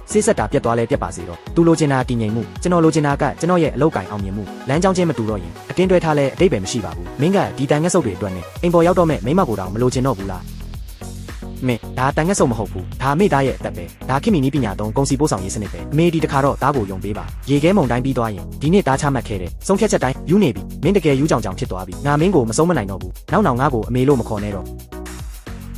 ဆေးဆက်တာပြတ်သွားလဲပြတ်ပါစေတော့သူလိုချင်တာတည်ငြိမ်မှုကျွန်တော်လိုချင်တာကကျွန်တော်ရဲ့အလုပ်ကိုင်အောင်မြင်မှုလမ်းကြောင်းချင်းမတူတော့ရင်အတင်းတွဲထားလဲအတိတ်ပဲမရှိပါဘူးမင်းကဒီတန်ငက်ဆုပ်တွေအတွက်နဲ့အိမ်ပေါ်ရောက်တော့မဲ့မိမကိုတောင်မလိုချင်တော့ဘူးလားမင်းဒါတန်ငက်ဆုပ်မဟုတ်ဘူးဒါမိသားရဲ့အသက်ပဲဒါခင်မီနီးပညာသုံးကုန်စီပို့ဆောင်ရေးစနစ်ပဲအမေဒီတခါတော့သားကိုယုံပေးပါရေခဲမုံတိုင်းပြီးသွားရင်ဒီနေ့သားချမှတ်ခဲ့တယ်ဆုံးဖြတ်ချက်တိုင်းယူနေပြီမင်းတကယ်ယူကြောင်ကြောင်ဖြစ်သွားပြီငါမင်းကိုမဆုံးမနိုင်တော့ဘူးနောက်ငါကိုအမေလို့မခေါ်နဲ့တော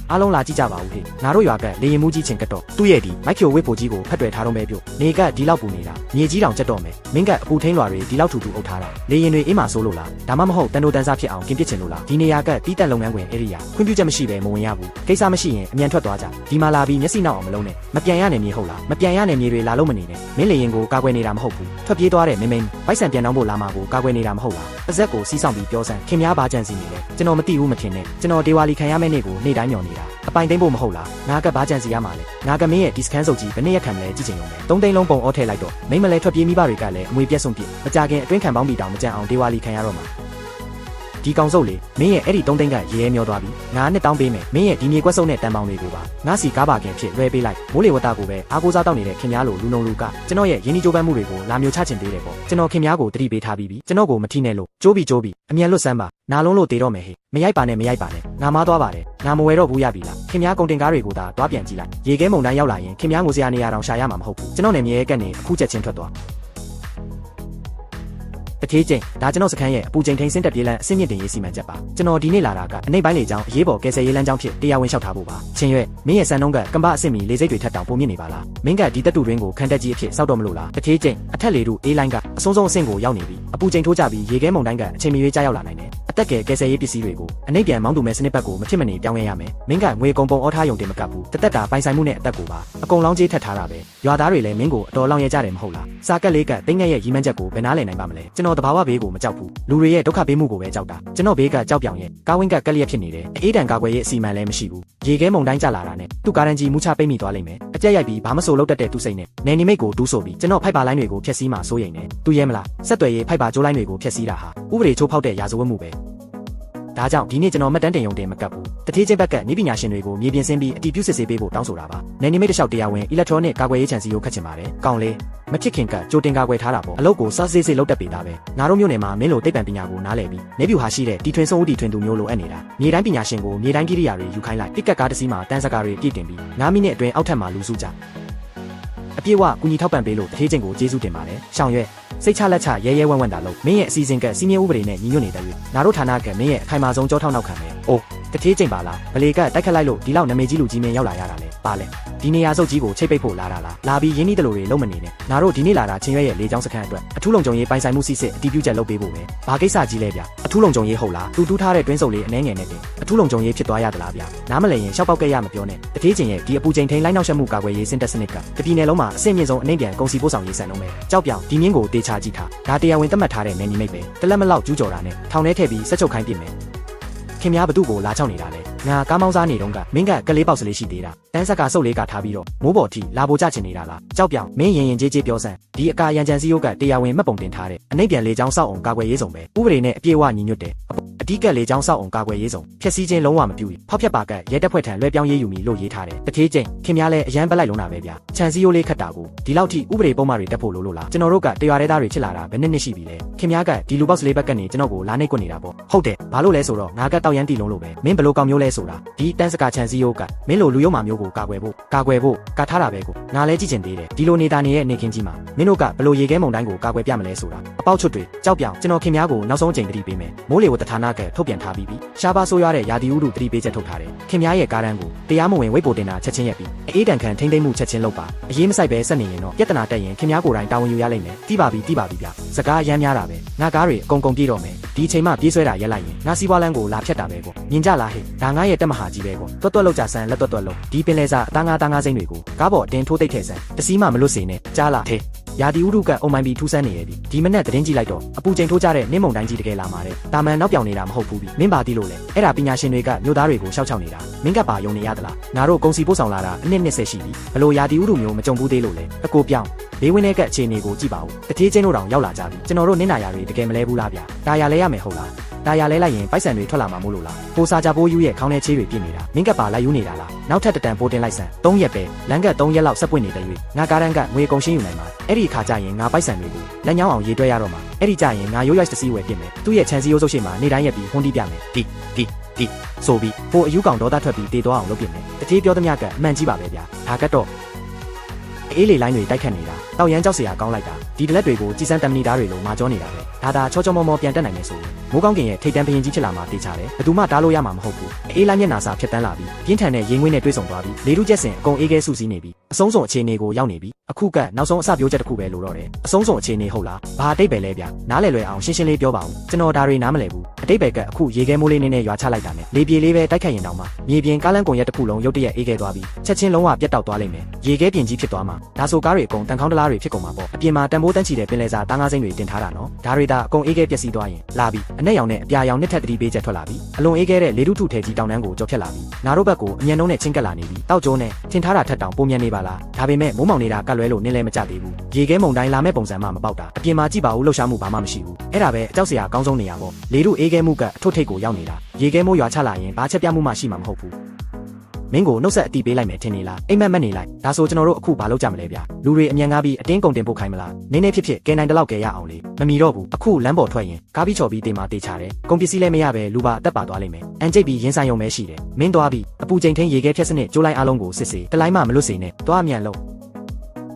့အားလုံးလာကြည့်ကြပါဦးဟေ့ငါတို့ရွာကလေရင်မှုကြီးချင်းကတ်တော့သူ့ရဲ့ဒီမိုက်ခရိုဝေ့ဖိုကြီးကိုဖက်တွယ်ထားတော့ပဲပြုတ်နေကဒီလောက်ပူနေတာမြေကြီးတောင်ကျက်တော့မယ်မင်းကအပူထင်းလွာတွေဒီလောက်ထူထူအုပ်ထားတာလေရင်တွေအေးမှဆိုးလို့လားဒါမှမဟုတ်တန်တိုတန်စားဖြစ်အောင်กินပစ်ချင်လို့လားဒီနေရာကတီးတက်လုပ်ငန်းခွင်ဧရိယာခွင့်ပြုချက်မရှိပဲမဝင်ရဘူးကိစ္စမရှိရင်အမြန်ထွက်သွားကြဒီမှာလာပြီးမျက်စိနောက်အောင်မလုံးနဲ့မပြန်ရနိုင်မြေဟုတ်လားမပြန်ရနိုင်မြေတွေလာလို့မနေနဲ့မင်းလေရင်ကိုကာကွယ်နေတာမဟုတ်ဘူးထွက်ပြေးသွားတဲ့မင်းဗိုက်ဆန်ပြန်နှောင်းဖို့လာမှာကိုကာကွယ်နေတာမဟုတ်လားပါဇက်ကိုစီးဆောင်ပြီးပြောစမ်းခင်များပါကြံစီနေလေကျွန်တော်မသိဘူးမထင်နဲ့ကျွန်တော်ဒေဝါလီခံရမယ့်နေ့ကိုနေ့တိုင်းမျှော်နေတာအပိုင်သိမ်းဖို့မဟုတ်လားငါကဘာကြံစီရမှာလဲငါကမင်းရဲ့ဒီစကန်စုပ်ကြီးဘယ်နှစ်ရက်ခံမလဲကြည့်ချင်ရုံပဲ3သိန်းလုံးပုံအောထည့်လိုက်တော့မိမလဲထွက်ပြေးမိဘတွေကလည်းအမွေပြက်ဆုံးပြစ်မကြခင်အတွင်းခံပေါင်းပြီးတောင်မကြံအောင်ဒေဝါလီခံရတော့မှာဒီကောင်စုပ်လေမင်းရဲ့အဲ့ဒီ3သိန်းကရေရဲမျောသွားပြီငါနဲ့တောင်းပေးမယ်မင်းရဲ့ဒီမြေကွက်စုပ်နဲ့တန်ပေါင်တွေကိုပါငါစီကားပါခင်ဖြစ်လွှဲပေးလိုက်မိုးလေဝသကိုပဲအားကိုးစားတောက်နေတဲ့ခင်များလိုလူနုံလူကကျွန်တော်ရဲ့ရင်းနှီးကြိုးပမ်းမှုတွေကိုလာမျိုးချချင်သေးတယ်ပေါ့ကျွန်တော်ခင်များကိုတတိပေးထားပြီးပြီကျွန်တော်ကိုမထိနဲ့လို့ကြိုးပြီးအမြန်လွတ်စမ်းပါနာလုံးလို့တေတော့မယ်ဟေ့မရိုက်ပါနဲ့ငါမားသွားပါတယ်ငါမဝယ်တော့ဘူးရပြီလားခင်များကုန်တင်ကားတွေကိုသာတွားပြန်ကြည့်လိုက်ရေခဲမုံတိုင်းရောက်လာရင်ခင်များငိုစရာနေရာတောင်ရှာရမှာမဟုတ်ဘူးကျွန်တော်နဲ့မြေရဲကက်နေအခုချက်ချင်းထွက်သွားတထေးချင်းဒါကျွန်တော်စခန်းရဲ့အပူချိန်ထိန်ဆင်းတက်ပြေးလန်းအဆင့်မြင့်တင်ရေးစီမံချက်ပါကျွန်တော်ဒီနေ့လာတာကအနိမ့်ပိုင်းလေကြောင်းအရေးပေါ်ကယ်ဆယ်ရေးလမ်းကြောင်းဖြစ်တရားဝင်လျှောက်ထားဖို့ပါချင်းရွဲ့မင်းရဲ့စံနှုန်းကကမ္ဘာအဆင့်မီလေစိတ်တွေထက်တောင်ပိုမြင့်နေပါလားမင်းကဒီတက်တူတွင်းကိုခန်းတက်ကြီးအဖြစ်စောက်တော့မလို့လားတထေးချင်းအထက်လေတို့အေးလိုင်းကအဆုံးအဆင့်ကိုရောက်နေပြီအပူချိန်ထိုးကြပြီးရေခဲမုန်တိုင်းကအချိန်မရွေးကြားရောက်လာနိုင်တယ်အသက်ကယ်ဆယ်ရေးပစ္စည်းတွေကိုအနှိမ့်ပြန်မောင်းသူမဲ့စနစ်ဘက်ကိုမဖြစ်မနေပြောင်းလဲရမယ်မင်းကငွေကုန်ပုံအောထားယုံတင်မကပ်ဘူးတသက်တာပိုင်ဆိုင်မှုနဲ့အသက်ကိုပါအကုန်လောင်းကြီးထက်ထားတာပဲရွာသားတွေလည်းမင်းကိုအတော်လောင်ရဲကြတယ်မဟုတ်လားစာကက်လေးကတိတ်ငက်ရဲ့ရီမန်းချက်ကိုဘယ်နားလည်နိုင်ပါမလဲကျွန်တော်တဘာဝဘေးကိုမကြောက်ဘူးလူတွေရဲ့ဒုက္ခပေးမှုကိုပဲကြောက်တာကျွန်တော်ဘေးကကြောက်ပြောင်ရဲ့ကားဝင်းကကက်လျက်ဖြစ်နေတယ်အေးတန်ကာကွယ်ရေးအစီအမံလည်းမရှိဘူးရေခဲမုန်တိုင်းကြလာတာနဲ့သူ့ကားရန်ကြီးမူချပိတ်မိသွားလိမ့်မယ်အကြက်ရိုက်ပြီးဘာမဆိုလုပ်တတ်တဲ့သူစိတ်နဲ့နယ်နိမိတ်ကိုတူးဆိုပြီးကျွန်တော်ဖိုက်ပါလိုင်းတွေကိုဖျက်ဆီးမှစိုးရိမ်နေသူရဲမလားဆက်သွယ်ရေးဖိုက်ပါကြိုးလိုင်းတွေကိုဖျက်ဆီးတာဟာဥပဒေချိုးဖောက်တဲ့ရာဇဝတ်မှုပဲဒါကြောင့်ဒီနေ့ကျွန်တော်မှတ်တမ်းတင်ရုံတင်မကပ်ဘူးတထေးချင်းဘက်ကနည်းပညာရှင်တွေကိုမြေပြင်ဆင်းပြီးအတည်ပြုစစ်ဆေးပေးဖို့တောင်းဆိုတာပါနယ်နိမိတ်တစ်လျှောက်တရားဝင် electronic ကာကွယ်ရေးခြံစည်းရိုးခတ်ချင်ပါတယ်ကောင်းလေမဖြစ်ခင်ကကြိုတင်ကာကွယ်ထားတာပေါ့အလုပ်ကိုစစေးစေးလုပ်တတ်ပေးတာပဲငါတို့မျိုးနယ်မှာမင်းလိုတိတ်ပံပညာကိုနားလည်ပြီးနေပြူဟာရှိတဲ့တီထွင်ဆုံးဦးတီထွင်သူမျိုးလိုအပ်နေတာမြေတိုင်းပညာရှင်ကိုမြေတိုင်းကိရိယာတွေယူခိုင်းလိုက်ပစ်ကတ်ကားတစ်စီးမှာတန်းစကားတွေပြည့်တင်ပြီး9မိနစ်အတွင်းအောက်ထပ်မှာလူစုကြအပြည့်ဝကူညီထောက်ပံ့ပေးလို့တထေးချင်းကိုကျေးဇူးတင်ပါတယ်ရှောင်ရွက်စိတ်ချလက်ချရဲရဲဝံ့ဝံ့တာလို့မင်းရဲ့အစီအစဉ်ကစီမင်းဥပဒေနဲ့ညီညွတ်နေတဲ့၍ငါတို့ဌာနကမင်းရဲ့အခိုင်အမာဆုံးကြောထောက်နောက်ခံပဲအိုးတထေးချင်းပါလားဗလေကတိုက်ခတ်လိုက်လို့ဒီလောက်နာမည်ကြီးလူကြီးမင်းရောက်လာရတာလေပါလေဒီနေရာစုပ်ကြီးကိုချိတ်ပိတ်ဖို့လာတာလားလာပြီးရင်းနှီးတလူတွေလုံးမနေနဲ့ငါတို့ဒီနေ့လာတာချင်းရွက်ရဲ့လေကြောင်းစခန်းအတွက်အထူးလုံခြုံရေးပိုင်ဆိုင်မှုစစ်စစ်အတည်ပြုချက်လုပ်ပေးဖို့ပဲဘာကိစ္စကြီးလဲဗျအထူးလုံခြုံရေးဟုတ်လားတူတူးထားတဲ့တွင်းစုပ်လေးအနှဲငယ်နဲ့တင်အထူးလုံခြုံရေးဖြစ်သွားရသလားဗျနားမလည်ရင်ရှောက်ပေါက်ကြရမပြောနဲ့တထေးချင်းရဲ့ဒီအပူချိန်ထိန်လိုင်းနောက်ဆက်မှုကာကွယ်ရေးစင်တက်စနစ်ကတပြည်နယ်လုံးမှာအဆင့်မြင့်ဆုံးအနှိမ့်ပြန်ကုန်စီပို့ဆောင်ရေးစံနှုန်းပဲကြောက်ပြောင်ဒီမြင့်ကိုတေချာကြည့်ထားဒါတရားဝင်သတ်မှတ်ထားတဲ့နယ်နိမိတ်ပဲတလက်မလောက်ကျူးကျော်တာနဲ့ထောင်ထဲထည့်ပြီးစက်ချုပ်ခိုင်းပြစ်မယ်ခင်ဗျားဘသူ့ကိုလာချောက်နေတာလဲ ငါကားမောင်းစားနေတော့ကမင်းကကလေးပေါက်စလေးရှိသေးတာတန်းဆက်ကစုပ်လေးကထားပြီးတော့မိုးပေါ်ထိလာပိုကြချင်နေတာလားကြောက်ပြောင်မင်းရင်ကြေးပြောစမ်းဒီအကာရန်ချန်စီယိုကတရားဝင်မှတ်ပုံတင်ထားတဲ့အနှိပ်ပြန်လေချောင်းစောက်အောင်ကာကွယ်ရေးစုံပဲဥပဒေနဲ့အပြည့်အဝညီညွတ်တယ်အတိကလေချောင်းစောက်အောင်ကာကွယ်ရေးစုံဖျက်ဆီးခြင်းလုံးဝမပြုဖောက်ဖျက်ပါကရဲတပ်ဖွဲ့ထံလွှဲပြောင်းရေးယူမည်လို့ရေးထားတယ်တထေးကျင်းခင်များလည်းအရန်ပလိုက်လုံးတာပဲဗျချန်စီယိုလေးခတ်တာကိုဒီလောက်ထိဥပဒေပုံမှန်တွေတက်ဖို့လို့လားကျွန်တော်တို့ကတရားရဲသားတွေဖြစ်လာတာဘယ်နှစ်ရှိပြီလဲခင်များကဒီလူပေါက်စလေးဘက်ကနေကျွန်တော်ကိုလာနေကွနေတာပေါ့ဟုတ်တယ်ဘာလို့လဲဆိုတော့ငါကတောက်ရန်တီလုံးလို့ပဲမင်းဘလို့ကောင်မျိုးလဲဆိုတာဒီတန်းစကာချန်စီယိုကမင်းလိုလူရုံမာမျိုးကိုကာကွယ်ဖို့ကာထားတာပဲကိုငါလဲကြည့်ချင်သေးတယ်ဒီလိုနေတာနေရဲ့နေခင်းကြီးမှာမင်းတို့ကဘလို့ရေခဲမုန်တိုင်းကိုကာကွယ်ပြမလဲဆိုတာအပေါက်ချွတ်တွေကြောက်ပြောင်ကျွန်တော်ခင်များကိုနောက်ဆုံးအချိန်သတိပေးမယ်မိုးလေဝသဌာနကထုတ်ပြန်ထားပြီးရှားပါဆိုးရွားတဲ့ရာသီဥတုသတိပေးချက်ထုတ်ထားတယ်ခင်များရဲ့ကားတန်းကိုတရားမဝင်ဝိတ်ပိုတင်တာချက်ချင်းရက်ပြီးအေးတန်ခံထိမ့်သိမ့်မှုချက်ချင်းလုပ်ပါအရေးမဆိုင်ပဲဆက်နေရင်တော့ပြဿနာတက်ရင်ခင်များကိုယ်တိုင်တာဝန်ယူရလိမ့်မယ်တိပါပြီဗျစကားရမ်းများတာပဲငါကားတွေအကုန်ပြေးတော့မယ်ဒီအချိန်မှပြေးဆွဲတာရက်လိုက်ရင်ငါစီးပွားလန်းကိုလာဖြတ်တာပဲကိုမြင်ကြလားဟဲ့ဒါငါရဲ့တက်မဟာကြီးပဲကိုတွတ်လောက်ကြဆန်းလက်တွတ်လို့ဒီပင်လဲစားအသားငါစိမ့်တွေကိုကားပေါ်အတင်းထိုးသိပ်ထဲဆန်းတစည်းမှမလွတ်စေနဲ့ကြားလားဟဲ့ရာဒီဥရုကအုံမိုင်းပြီးထူးဆန်းနေရဲ့ဒီမနဲ့သတင်းကြည့်လိုက်တော့အပူချိန်ထိုးကြတဲ့နင်းမုံတိုင်းကြီးတကယ်လာမှာတဲ့တာမန်နောက်ပြောင်နေတာမဟုတ်ဘူးမင်းပါတီးလို့လေအဲ့ဒါပညာရှင်တွေကမျိုးသားတွေကိုရှောက်ချောက်နေတာမင်းကပါယုံနေရသလားငါတို့ကုန်စီပို့ဆောင်လာတာအနှစ်20ရှိပြီဘလို့ရာဒီဥရုမျိုးမကြုံဘူးသေးလို့လေအကိုပြောင်းလေးဝင်းတဲ့ကအခြေအနေကိုကြည့်ပါဦးတတိချင်းတို့တောင်ရောက်လာကြပြီကျွန်တော်တို့နင်းနာရာတွေတကယ်မလဲဘူးလားဗျာဒါရလဲရမယ်ဟုတ်လားဒါရလဲလိုက်ရင်ပိုက်ဆံတွေထွက်လာမှာမို့လို့လားပိုစာကြပိုးယူရဲ့ခေါင်းထဲချေးတွေပြည့်နေတာမင်းကပါလိုက်ယူနေတာလားနောက်ထပ်တန်ပိုးတင်လိုက်စမ်း3ရက်ပဲလမ်းက3ရက်လောက်ဆက်ပွင့်နေတဲ့၍ငါကားတန်းကငွေကုန်ရှင်းယူနိုင်မှာအဲ့ဒီခါကျရင်ငါပိုက်ဆံတွေကိုလက်ညောင်းအောင်ရေးတွဲရတော့မှာအဲ့ဒီကျရင်ငါရိုးရိုက်စည်းဝယ်ပြင်မယ်သူ့ရဲ့ချန်စီယိုးစုပ်ရှိမှာနေတိုင်းရက်ပြီးဟွန်းတီးပြမယ်ဒီဆိုပြီးဟိုအယူကောင်ဒေါသထွက်ပြီးတေသွားအောင်လုပ်ပြင်မယ်တတိပြောသမျှကအမှန်ကြီးပါပဲဗျာဒါကတော့အေးလေလိုင်းတွေတိုက်ခတ်နေတာတောက်ရမ်းကြောက်စရာကောင်းလိုက်တာဒီဒလက်တွေကိုကြီးစန်းတမနီသားတွေလိုမာကြောနေတာပဲဒါချောချောမောမောပြန်တက်နိုင်မယ်ဆိုရင်မိုးကောင်းကင်ရဲ့ထိတ်တန်းပရင်ကြီးဖြစ်လာမှာတေချာတယ်ဘယ်သူမှတားလို့ရမှာမဟုတ်ဘူးအေးလိုင်းမျက်နှာစာဖြစ်တန်းလာပြီးပြင်းထန်တဲ့ရင်ငွေနဲ့တွေးဆုံသွားပြီးလေထုကျက်စင်အကုန်အေးခဲဆူစီးနေပြီးအဆုံးစုံအခြေအနေကိုရောက်နေပြီးအခုကနောက်ဆုံးအစပြိုးချက်တစ်ခုပဲလိုတော့တယ်အဆုံးစုံအခြေအနေဟုတ်လားဘာအတိတ်ပဲလဲဗျနားလည်လွယ်အောင်ရှင်းရှင်းလေးပြောပါဦးကျွန်တော်ဒါတွေနားမလည်ဘူးအတိတ်ပဲကအခုရေခဲမိုးလေးနဲ့ရွာချလိုက်တာနဲ့လေပြေလေးပဲတိုက်ခတ်ရင်တောင်မှမြေပြင်ကားလမ်းကုန်ရက်တစ်ခုလုံးရုတ်တရက်အေးခဲသွားပြီးချက်ချင်းလုံးဝပြတ်တောက်သွားလိမ့်မယ်ရေခဲပြင်ကြီးဖြစ်သွားမှာဒါဆိုကားတွေအကုန်တန်ခေါင်းတလားတွေဖြစ်ကုန်မှာပေါ့အပြင်မှာတန်ဖိုးတန်းချီတဲ့ပင်လယ်စာတားငါးစိမ့်တွေတင်ထားတာနော်ဒါတွေဒါအကုန်အေးခဲပျက်စီးသွားရင်လာပြီးအနက်ရောင်နဲ့အပြာရောင်နှစ်ထက်တတိပေးချက်ထွက်လာပြီးအလွန်အေးခဲတဲ့လေထုထုထဲကြီးတောင်တန်းကိုကြော်ဖြတ်လာပြီးငါတို့ဘက်ကိုအမြန်နှုံးနဲ့ချင်းကပ်လာနေပြီးတောက်ကျိုးနဲ့ထင်ထားတာထက်တောင်ပုံမြန်နေပါလားဒါပေမဲ့မိုးမောင်နေတာကလွဲလို့နင်းလဲမကြသေးဘူးရေခဲမုန်တိုင်းလာမဲ့ပုံစံမှမပေါက်တာအပြင်မှာကြည့်ပါဦးလှုပ်ရှားမှုဘာမှမရှိဘူးအဲ့ဒါပဲအကြောက်စရာအကောင်းဆုံးနေရာပေါ့လေထုအေးခဲမှုကအထွတ်ထိပ်ကိုရောက်နေတာရေခဲမိုးရွာချလာရင်ဘာချက်ပြမှုမှရှိမှာမဟုတ်ဘူးမင်းကိုနှုတ်ဆက်အတီးပေးလိုက်မယ်ထင်နေလားအိမ်မက်နေလိုက်ဒါဆိုကျွန်တော်တို့အခုဘာလုပ်ကြမလဲဗျာလူတွေအမြန်ကားပြီးအတင်းကုန်တင်ပို့ခိုင်းမလားနင်းနေဖြစ်ကဲနိုင်တလောက်ကဲရအောင်လေမမီတော့ဘူးအခုလမ်းပေါ်ထွက်ရင်ကားပြီးချော်ပြီးတင်မာတေးချတယ်ကုန်ပစ္စည်းလည်းမရပဲလူပါအသက်ပါသွားလိမ့်မယ်အန်ကျိတ်ပြီးရင်းဆိုင်ရုံပဲရှိတယ်မင်းသွားပြီးအပူချိန်ထိန်ရေခဲဖြက်စနစ်ကျိုးလိုက်အားလုံးကိုစစ်စေတလိုက်မှမလွတ်စေနဲ့သွားအမြန်လုံး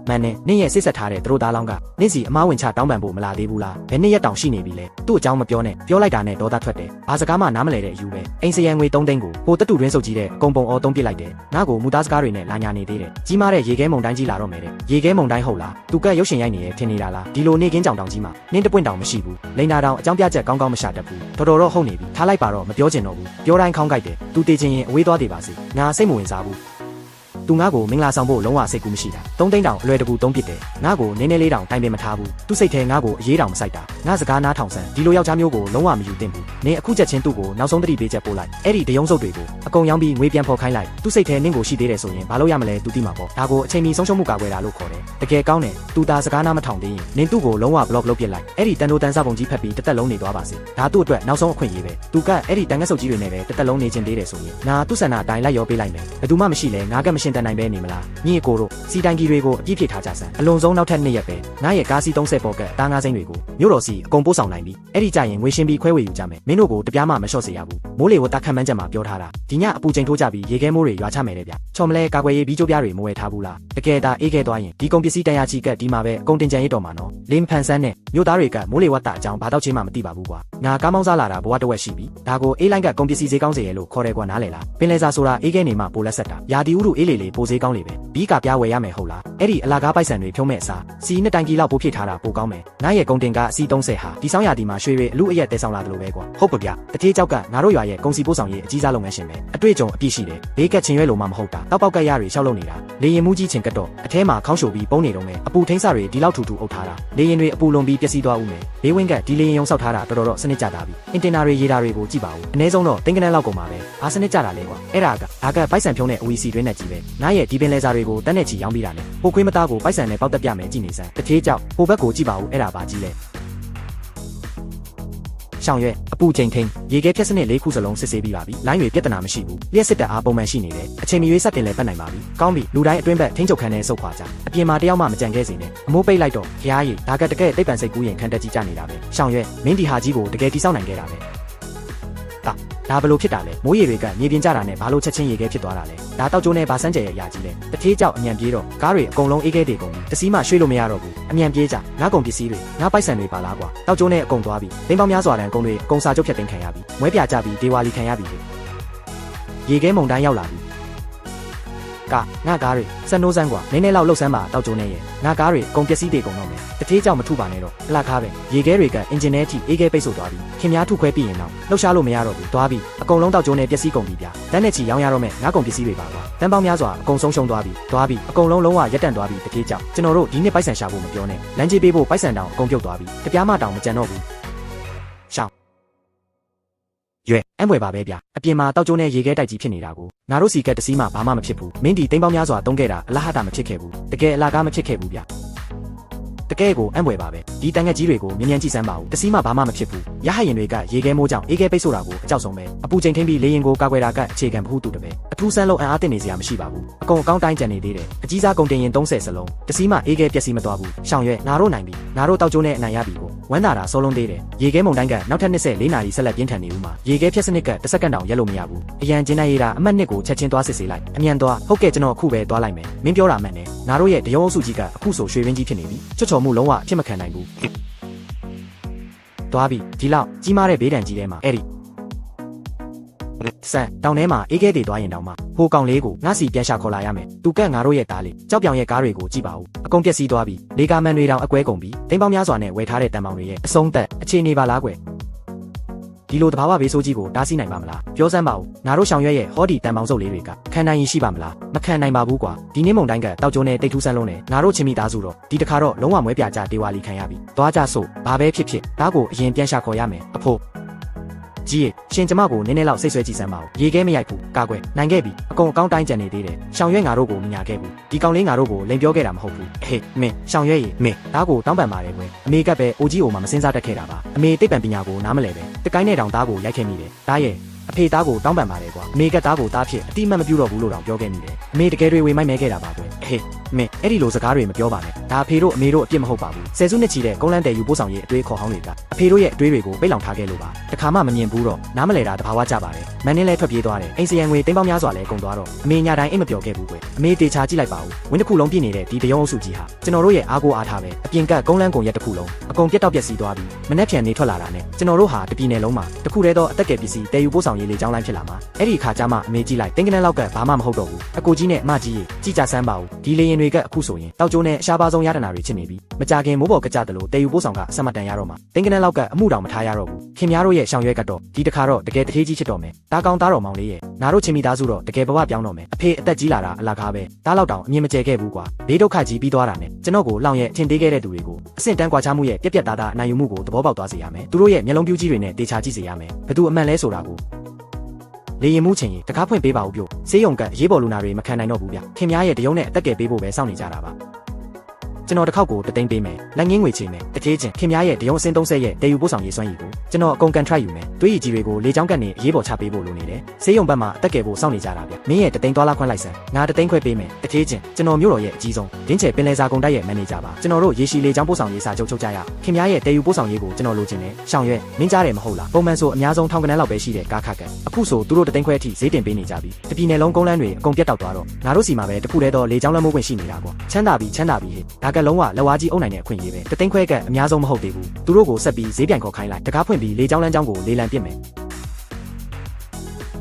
မန်နဲ့နင်းရဲ့စိတ်ဆက်ထားတဲ့သူတို့သားလောင်းကနင်းစီအမားဝင်ချတောင်းပန်ဖို့မလာသေးဘူးလားဘယ်နှစ်ရက်တောင်ရှိနေပြီလဲသူ့အကြောင်းမပြောနဲ့ပြောလိုက်တာနဲ့ဒေါသထွက်တယ်ဘာစကားမှနားမလဲတဲ့အယူပဲအိမ်စရန်ငွေ3သိန်းကိုဟိုတတူတွင်းစုပ်ကြီးတဲ့အကုန်ပုံအော်သုံးပစ်လိုက်တယ်ငါ့ကိုမူသားစကားတွေနဲ့လာညာနေသေးတယ်ကြီးမားတဲ့ရေခဲမုန်တိုင်းကြီးလာတော့မယ်တဲ့ရေခဲမုန်တိုင်းဟုတ်လားသူကရုပ်ရှင်ရိုက်နေရဲ့ထင်နေတာလားဒီလိုနေကင်းကြောင်တောင်ကြီးမှာနင်းတပွင့်တောင်မရှိဘူးလိန်နာတောင်အကြောင်းပြချက်ကောင်းကောင်းမရှာတတ်ဘူးတော်တော့ဟုတ်နေပြီထားလိုက်ပါတော့မပြောချင်တော့ဘူးပြောတိုင်းခေါင်းကိုက်တယ်သူတေးချင်းရင်အဝေးသွားသေးပါစေငါစိတ်မဝင်စားဘူးသူငါ့ကိုမင်္ဂလာဆောင်ဖို့လုံးဝစိတ်ကူးမရှိတာ3သိန်းတောင်အလွယ်တကူသုံးပစ်တယ်ငါ့ကိုနည်းနည်းလေးတောင်တိုင်ပင်မထားဘူးသူ့စိတ်ထဲငါ့ကိုအရေးတောင်မဆိုင်တာငါစကားနားထောင်ဆန်းဒီလိုယောက်ျားမျိုးကိုလုံးဝမယူသင့်ဘူးနင်အခုချက်ချင်းသူ့ကိုနောက်ဆုံးသတိပေးချက်ပို့လိုက်အဲ့ဒီတယုံစုပ်တွေကိုအကုန်ရောင်းပြီးငွေပြန်ဖော်ခိုင်းလိုက်သူ့စိတ်ထဲနင့်ကိုရှိသေးတယ်ဆိုရင်ဘာလို့ရမလဲသူသိမှာပေါ့ဒါကိုအချိန်မီဆုံးရှုံးမှုကာကွယ်တာလို့ခေါ်တယ်တကယ်ကောင်းတယ်သူသားစကားနားမထောင်သေးရင်နင်သူ့ကိုလုံးဝ block လုပ်ပစ်လိုက်အဲ့ဒီတန်တိုးတန်းစားပုံကြီးဖက်ပြီးတစ်သက်လုံးနေသွားပါစေဒါသူ့အတွက်နောက်ဆုံးအခွင့်အရေးပဲသူကအဲ့ဒီတန်ငက်ဆုပ်ကြီးတွေနဲ့ပဲတစ်သက်လုံးနေချင်သေးတယ်ဆိုရင်ငါသူ့ဆန္ဒအတိုင်းလိုက်ရောပေးလိုက်မယ်ဘယ်သူမှမရှိလဲငါကမရှင်းတန်နိုင်ပဲနေမလားညီအကိုတို့စီတိုင်ကြီးတွေကိုအပြည့်ဖြည့်ထားကြစမ်းအလွန်ဆုံးနောက်ထပ်2ရက်ပဲငါရဲ့ကားစီ30ပေါ်ကအသားငါးစိမ့်တွေကိုမြို့တော်စီအကုန်ပို့ဆောင်နိုင်ပြီအဲ့ဒီကြရင်ငွေရှင်းပြီးခွဲဝေယူကြမယ်မင်းတို့ကိုတပြားမှမလျှော့စေရဘူးမိုးလေဝသခန့်မှန်းချက်မှာပြောထားတာဒီညအပူချိန်ထိုးကြပြီးရေခဲမိုးတွေရွာချမယ်တဲ့ဗျချော်မလဲကာကွယ်ရေးဘီးကျိုးပြားတွေမဝယ်ထားဘူးလားတကယ်ဒါအေးခဲသွားရင်ဒီကုန်ပစ္စည်းတန်ရာချီကဒီမှာပဲအကုန်တင်ကြံရတော့မှာနော်လင်းဖန်ဆန်းနဲ့မြို့သားတွေကမိုးလေဝသအကြောင်းဘာတော့ချင်းမှမသိပါဘူးကွာငါကားမောင်းစားလာတာဘဝတဝက်ရှိပြီဒါကိုအေးလိုင်းကကုန်ပစ္စည်းဈေးကောင်းစေရလို့ခေါ်တယ်ကွာနားလေလားပင်လယ်စာဆိုတာအေးခဲနေမှပိုလက်ဆက်တာယာတီဥရုအေးလေလေ ရေးပိုစေးကောင်းလေပဲဘီးကပြားဝယ်ရမယ်ဟုတ်လားအဲ့ဒီအလာကားပိုက်ဆံတွေဖြုံးမဲ့အစားစီနှစ်တိုင်ကြီးလောက်ပို့ဖြစ်ထားတာပိုကောင်းမယ်ငါရဲ့ကုန်တင်ကအစီ30ဟာဒီဆောင်ရဒီမှာရွှေတွေအလူအရက်တဲဆောင်လာတယ်လို့ပဲကွာဟုတ်ပါဗျတထေးကြောက်ကငါတို့ရွာရဲ့ကုန်စီပို့ဆောင်ရေးအကြီးစားလုပ်ငန်းရှင်ပဲအတွေ့အကြုံအပြည့်ရှိတယ်ဘေးကက်ချင်ရွဲလို့မှမဟုတ်တာတောက်ပေါက်ကက်ရတွေရှောက်လုပ်နေတာလေရင်မူးကြီးချင်ကတ်တော့အထဲမှာခေါင်းရှုပ်ပြီးပုံနေတော့မယ်အပူထိန်းစတွေဒီလောက်ထူထူအုပ်ထားတာလေရင်တွေအပူလုံးပြီးပျက်စီးသွားဦးမယ်ဘေးဝင်းကဒီလေရင်ရုံဆောက်ထားတာတော်တော်စနစ်ကြတာပြီအင်တင်နာတွေရေတာတွေကိုကြည့်ပါဦးအနည်းဆုံးတော့တင်ကနန်းလောက်ကုန်ပါပဲအားစနစ်ကြတာလေကွာအဲ့ဒါကပိုက်ဆံဖြုံးတဲ့ OEC တွင်းနဲ့ကြီးပဲငါရဲ့ဒီပင်လဲစာတွေကိုတက်နဲ့ချီရောင်းပြီးတာနဲ့ပိုခွေးမသားကိုပိုက်ဆံနဲ့ပေါက်တက်ပြမယ်ကြည့်နေစမ်းတထေးကြောက်ဟိုဘက်ကိုကြည့်ပါဦးအဲ့ဒါပါကြီးလေရှောင်းရွက်အပူချိန်ထိန်ရေခဲဖြက်စနစ်၄ခုစလုံးစစ်ဆေးပြီးပါပြီလိုင်းတွေပြဿနာမရှိဘူးလျှက်စစ်တပ်အားပုံမှန်ရှိနေတယ်အချိန်မရွေးစက်တင်လဲပတ်နိုင်ပါပြီကောင်းပြီလူတိုင်းအတွင်းဘက်ထိန်းချုပ်ခန်းထဲဆုတ်ခွာကြအပြင်မှာတယောက်မှမကြံခဲ့စေနဲ့အမိုးပိတ်လိုက်တော့ဖျားရည်ဒါကတကယ်တိတ်ပံစိတ်ကူးရင်ခံတက်ကြီးကြနေတာပဲရှောင်းရွက်မင်းဒီဟာကြီးကိုတကယ်တိစောက်နိုင်ခဲ့တာပဲဒါဘလို့ဖြစ်တာလဲမိုးရေတွေကမြေပြင်ကျတာနဲ့ဘာလို့ချက်ချင်းရေခဲဖြစ်သွားတာလဲဒါတောက်ကျိုးနဲ့ဘာစမ်းကြဲရဲ့အရာကြီးလဲတထေးကြောက်အမြန်ပြေးတော့ကားတွေအကုန်လုံးအေးခဲတွေကုန်ပြီတစီးမှရွှေ့လို့မရတော့ဘူးအမြန်ပြေးကြငါကုန်ပစ္စည်းတွေငါပိုက်ဆံတွေပါလားကွာတောက်ကျိုးနဲ့အကုန်သွားပြီသိန်းပေါင်းများစွာတန်ကုန်တွေအကုန်စာချုပ်ဖြတ်သိမ်းခံရပြီမွဲပြကြပြီဒေဝါလီခံရပြီရေခဲမုန်တိုင်းရောက်လာပြီငါကားတွေစက်နိုးစမ်းကွာနည်းနည်းလောက်လှုပ်ဆန်းပါတောက်ကျိုးနဲ့ရဲ့ငါကားတွေကုန်ပစ္စည်းတွေကုန်တော့မယ်တထေးကြောက်မထုပါနဲ့တော့အလကားပဲရေခဲတွေကအင်ဂျင်ထဲထိအေးခဲပိတ်ဆို့သွားပြီခင်များထုခွဲပြီးရင်တော့လှုပ်ရှားလို့မရတော့ဘူးသွားပြီအကုန်လုံးတောက်ကျိုးနဲ့ပျက်စီးကုန်ပြီဗျာတန်းနဲ့ချီရောင်းရတော့မယ်ငါကုန်ပစ္စည်းတွေပါကွာတန်းပေါင်းများစွာအကုန်ဆုံးရှုံးသွားပြီအကုန်လုံးဝရက်တန့်သွားပြီတထေးကြောက်ကျွန်တော်တို့ဒီနှစ်ပိုက်ဆံရှာဖို့မပြောနဲ့လမ်းကြီးပေးဖို့ပိုက်ဆံတောင်အကုန်ပြုတ်သွားပြီတပြားမှတောင်မကြံတော့ဘူးရှောင်းရွက်အံ့ဖွယ်ပါပဲဗျအပြင်မှာတောက်ကျိုးနဲ့ရေခဲတိုက်ကြီးဖြစ်နေတာကိုငါတို့စီကက်တစည်းမှဘာမှမဖြစ်ဘူးမင်းဒီသိန်းပေါင်းများစွာတုံးခဲ့တာအလဟတာမဖြစ်ခဲ့ဘူးတကယ်အလာကားမဖြစ်ခဲ့ဘူးဗျတကယ်ကိုအံ့ဖွယ်ပါပဲဒီတန်ငက်ကြီးတွေကိုမြင်ကြည့်စမ်းပါဦးတစည်းမှဘာမှမဖြစ်ဘူးရဟရင်တွေကရေခဲမိုးကြောင့်အေးခဲပိတ်ဆို့တာကိုအကြောက်ဆုံးပဲအပူချိန်ထိန်ပြီးလေရင်ကိုကာကွယ်တာကအခြေခံဘဟုတူတပဲအထူးဆန်းလို့အံ့အားတင်နေစရာမရှိပါဘူးအကုန်အကောင်းတိုင်းကြံနေသေးတယ်အကြီးစားကုန်တင်ရင်30စလုံးတစည်းမှအေးခဲပျက်စီးမသွားဘူးရှောင်းရွက်ငါတို့နိုင်ပြီငါတို့တောက်ကျိုးနဲ့အနိုင်ရပြီကိုဝမ်းသာတာစောလုံးသေးတယ်ရေခဲမုန်တိုင်းကနောက်ထပ်24နာရီဆက်လက်ပြင်းထန်နေဦးမှာရေခဲဖြတ်စနစ်ကတစ်စက္ကန့်တောင်ရက်လို့မရဘူးအရန်ကျင်းနိုင်ရတာအမှတ်1ကိုချက်ချင်းသွားစစ်ဆေးလိုက်အမြန်သွားဟုတ်ကဲ့ကျွန်တော်အခုပဲသွားလိုက်မယ်မင်းပြောတာမှန်တယ်ငါတို့ရဲ့တရုံအုပ်စုကြီးကအခုဆိုရွှေရင်းကြီးဖြစ်နေပြီချွတ်ချော်မှုလုံးဝဖြစ်မခံနိုင်ဘူးသွားပြီဒီလောက်ကြီးမားတဲ့ဘေးဒဏ်ကြီးထဲမှာအဲ့ဒီဆန်တောင်ထဲမှာအေးခဲတွေသွားရင်တောင်မှဟိုကောင်လေးကိုငါစီပြန်ရှာခေါ်လာရမယ်သူကငါတို့ရဲ့သားလေးကြောက်ပြောင်ရဲ့ကားတွေကိုကြည့်ပါဦးအကုန်ပျက်စီးသွားပြီလေကာမန်တွေတောင်အကွဲကုန်ပြီတိမ်ပေါင်းများစွာနဲ့ဝယ်ထားတဲ့တန်ပေါင်တွေရဲ့အဆုံးသက်အခြေအနေပါလားကွယ်ဒီလိုတဘာဝဘေးဆိုးကြီးကိုတားဆီးနိုင်ပါမလားပြောစမ်းပါဦးငါတို့ရှောင်ရွက်ရဲ့ဟောဒီတန်ပေါင်စုပ်လေးတွေကခံနိုင်ရင်ရှိပါမလားမခံနိုင်ပါဘူးကွာဒီနေ့မုံတိုင်းကတောက်ကျိုးနဲ့တိတ်ထူးဆန်းလုံးနဲ့ငါတို့ချင်းမိသားစုတော့ဒီတခါတော့လုံးဝမွဲပြကြဒေဝါလီခံရပြီသွားကြစို့ဘာပဲဖြစ်ဒါကိုအရင်ပြန်ရှာခေါ်ရမယ်အဖို့ကြီးရှင်ကျမကိုနည်းနည်းလောက်စိတ်ဆွဲကြည့်စမ်းပါဦးရေခဲမရိုက်ဘူးကာကွယ်နိုင်ခဲ့ပြီအကုန်အကောင်းတိုင်းကြံနေသေးတယ်ရှောင်ရွက်ငါတို့ကိုမညာခဲ့ဘူးဒီကောင်လေးငါတို့ကိုလိန်ပြောခဲ့တာမဟုတ်ဘူးဟေးမင်းရှောင်ရွက်ရေမင်းဒါကိုတောင်းပန်ပါတယ်ကွယ်အမေကပဲအိုကြီးအိုမှာမစင်စားတတ်ခဲ့တာပါအမေတိတ်ပံပညာကိုနားမလဲပဲတကိုင်းနဲ့တောင်သားကိုရိုက်ခဲ့မိတယ်ဒါရဲ့အဖေသားကိုတောင်းပန်ပါတယ်ကွာအမေကသားကိုသားဖြစ်အတိမတ်မပြူတော့ဘူးလို့တောင်ပြောခဲ့မိတယ်အမေတကယ်တွေဝေမိုက်မဲခဲ့တာပါကွယ်ဟေးမင်းအဲ့ဒီလိုစကားတွေမပြောပါနဲ့ဒါအဖေတို့အမေတို့အပြစ်မဟုတ်ပါဘူးဆယ်စုနှစ်ချီတဲ့ကုန်းလန်းတယ်ယူပို့ဆောင်ရေးအတွေးခေါ်ဟောင်းတွေကအဖေတို့ရဲ့အတွေးတွေကိုပိတ်လောင်ထားခဲ့လို့ပါတခါမှမမြင်ဘူးတော့နားမလဲတာတဘာဝကြပါတယ်မန်နင်းလဲထွက်ပြေးသွားတယ်အိမ်စရန်ငွေတိမ်ပေါင်းများစွာလဲကုန်သွားတော့အမေညာတိုင်းအိမ်မပြောခဲ့ဘူးကွယ်အမေတေချာကြည့်လိုက်ပါဦးဝင်းတစ်ခုလုံးပြည့်နေတဲ့ဒီတရုံအုပ်စုကြီးဟာကျွန်တော်တို့ရဲ့အားကိုအားထားပဲအပြင်ကကုန်းလန်းကုန်ရက်တစ်ခုလုံးအကုန်ပြတ်တောက်ပျက်စီးသွားပြီမနှက်ဖြန်နေထွက်လာတာနဲ့ကျွန်တော်တို့ဟာတပြည်နယ်လုံးမှာတစ်ခုတည်းသောအသက်ကယ်ပစ္စည်းတည်ယူပို့ဆောင်ရေးလေကြောင်းလိုင်းဖြစ်လာမှာအဲ့ဒီအခါကျမှအမေကြည့်လိုက်တင်ကနန်းလောက်ကဘာမှမဟုတ်တော့ဘူးအကိုကြီးနဲ့အမကြီးကြီးကြစမ်းပါဦးဒီလေရင်တွေကအခုဆိုရင်တောက်ကျိုးနဲ့အရှားပါဆုံးရတနာတွေချစ်နေပြီမကြခင်မိုးပေါ်ကကြတယ်လို့တည်ယူပို့ဆောင်ကအဆက်မတန်ရတော့မှာတင်ကနန်းလောက်ကအမှုတောင်မထားရတော့ဘူးခင်များတို့ရဲ့ရှောင်ရွက်ကတော့ဒီတခါတော့တကယ်တထေးကြီးဖြစ်တော့မယ်တားကောင်းသားတော်မောင်လေးရဲ့ငါတို့ချင်းမိသားစုတော့တကယ်ဘဝပြောင်းတော့မယ်အဖေအသက်ကြီးလာတာအလကားပဲတားလောက်တောင်အမြင်မကျဲခဲ့ဘူးကွာဘေးဒုက္ခကြီးပြီးသွားတာနဲ့ကျွန်တော်ကိုလောင်ရဲ့ထင်သေးခဲ့တဲ့သူတွေကိုအဆင့်တန်းကွာခြားမှုရဲ့ပြက်ပြက်သားသားအနိုင်ယူမှုကိုသဘောပေါက်သွားစေရမယ်သူတို့ရဲ့မျက်လုံးပြူးကြီးတွေနဲ့တေချာကြည့်စေရမယ်ဘသူအမှန်လဲဆိုတာကိုလေရင်မှုချင်းတကားဖွင့်ပေးပါဦးပြဆေးရုံကအရေးပေါ်လူနာတွေမခံနိုင်တော့ဘူးဗျခင်များရဲ့တရုံနဲ့အသက်ကယ်ပေးဖို့ပဲစောင့်နေကြတာပါကျွန်တော်တစ်ခေါက်ကိုတသိန်းပေးမယ်လက်ငင်းငွေချေမယ်တထေးချင်းခင်များရဲ့တရုံအစင်း30ရဲ့တည်ယူပို့ဆောင်ရေးစွမ်းရည်ကိုကျွန်တော်အကုန်ကန်ထရိုက်ယူမယ်တွေးရည်ကြီးတွေကိုလေချောင်းကတ်နေအရေးပေါ်ချပေးဖို့လိုနေတယ်ဆေးရုံဘက်မှာအသက်ကယ်ဖို့စောင့်နေကြတာဗျမင်းရဲ့တသိန်းသွားလာခွင့်လိုက်စမ်းငါတသိန်းခွဲပေးမယ်တထေးချင်းကျွန်တော်မြို့တော်ရဲ့အကြီးဆုံးဒင်းချေပင်လယ်စာကုန်တိုက်ရဲ့မန်နေဂျာပါကျွန်တော်တို့ရေရှည်လေချောင်းပို့ဆောင်ရေးစာချုပ်ချုပ်ကြရခင်များရဲ့တည်ယူပို့ဆောင်ရေးကိုကျွန်တော်လိုချင်တယ်ရှောင်ရွက်မင်းကြားတယ်မဟုတ်လားပုံမှန်ဆိုအများဆုံးထောင်ကနန်းလောက်ပဲရှိတဲ့ကားခတ်ကအခုဆိုသူတို့တသိန်းခွဲအထိဈေးတင်ပေးနေကြပြီတပြည်နယ်လုံးကုန်းလန်းတွေအကုန်ပြတ်တောက်သွားတော့ငါတို့စီမှာပဲတခုတည်းတော့လေချောင်းလွှမ်းမိုးခွင့်ရှိနေတာကွာချမ်းသာပြီဟဲ့ဒါကလုံးဝလက်ဝါးကြီးအုံနိုင်တဲ့အခွင့်အရေးပဲတသိန်းခွဲကအများဆုံးမဟုတ်သေးဘူးသူတို့ကိုဆက်ပြီးဈေးပြန်ခေါ်ခိုင်းလိုက်တကားဖွင့်ပြီးလေချောင်းလမ်းကြောင်းကိုလေလံပစ်မယ်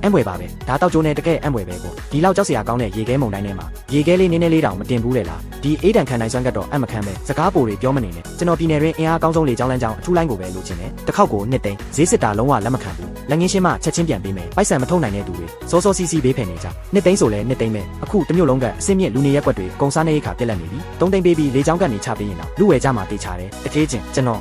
အံ့ဖွယ်ပါပဲဒါတောက်ကျိုးနဲ့တကယ်အံ့ဖွယ်ပဲကိုဒီလောက်ကြောက်စရာကောင်းတဲ့ရေခဲမုန်တိုင်းထဲမှာရေခဲလေးနည်းနည်းလေးတောင်မတင်ဘူးလေလားဒီအေးတန်ခံနိုင်စွမ်းကတော့အံ့မခံပဲစကားပိုတွေပြောမနေနဲ့ကျွန်တော်ပြည်နယ်တွင်အင်အားကောင်းဆုံးလေကြောင်းလမ်းကြောင်းအထူးလိုင်းကိုပဲလိုချင်တယ်တစ်ခေါက်ကိုနှစ်သိန်းဈေးစစ်တာလုံးဝလက်မခံဘူးလက်ငင်းရှင်းမှချက်ချင်းပြန်ပေးမယ်ပိုက်ဆံမထုတ်နိုင်တဲ့သူတွေစောစောစီးစီးဘေးဖယ်နေကြနှစ်သိန်းဆိုလဲနှစ်သိန်းပဲအခုတစ်မျိုးလုံးကအစင်းမြင့်လူနေရက်ကွက်တွေကုန်စားနေရခါပြက်လက်နေပြီသုံးသိန်းပေးပြီးလေကြောင်းကနေချပေးရင်တော့လူဝယ်ကြမှာတေချာတယ်တထေးချင်းကျွန်တော်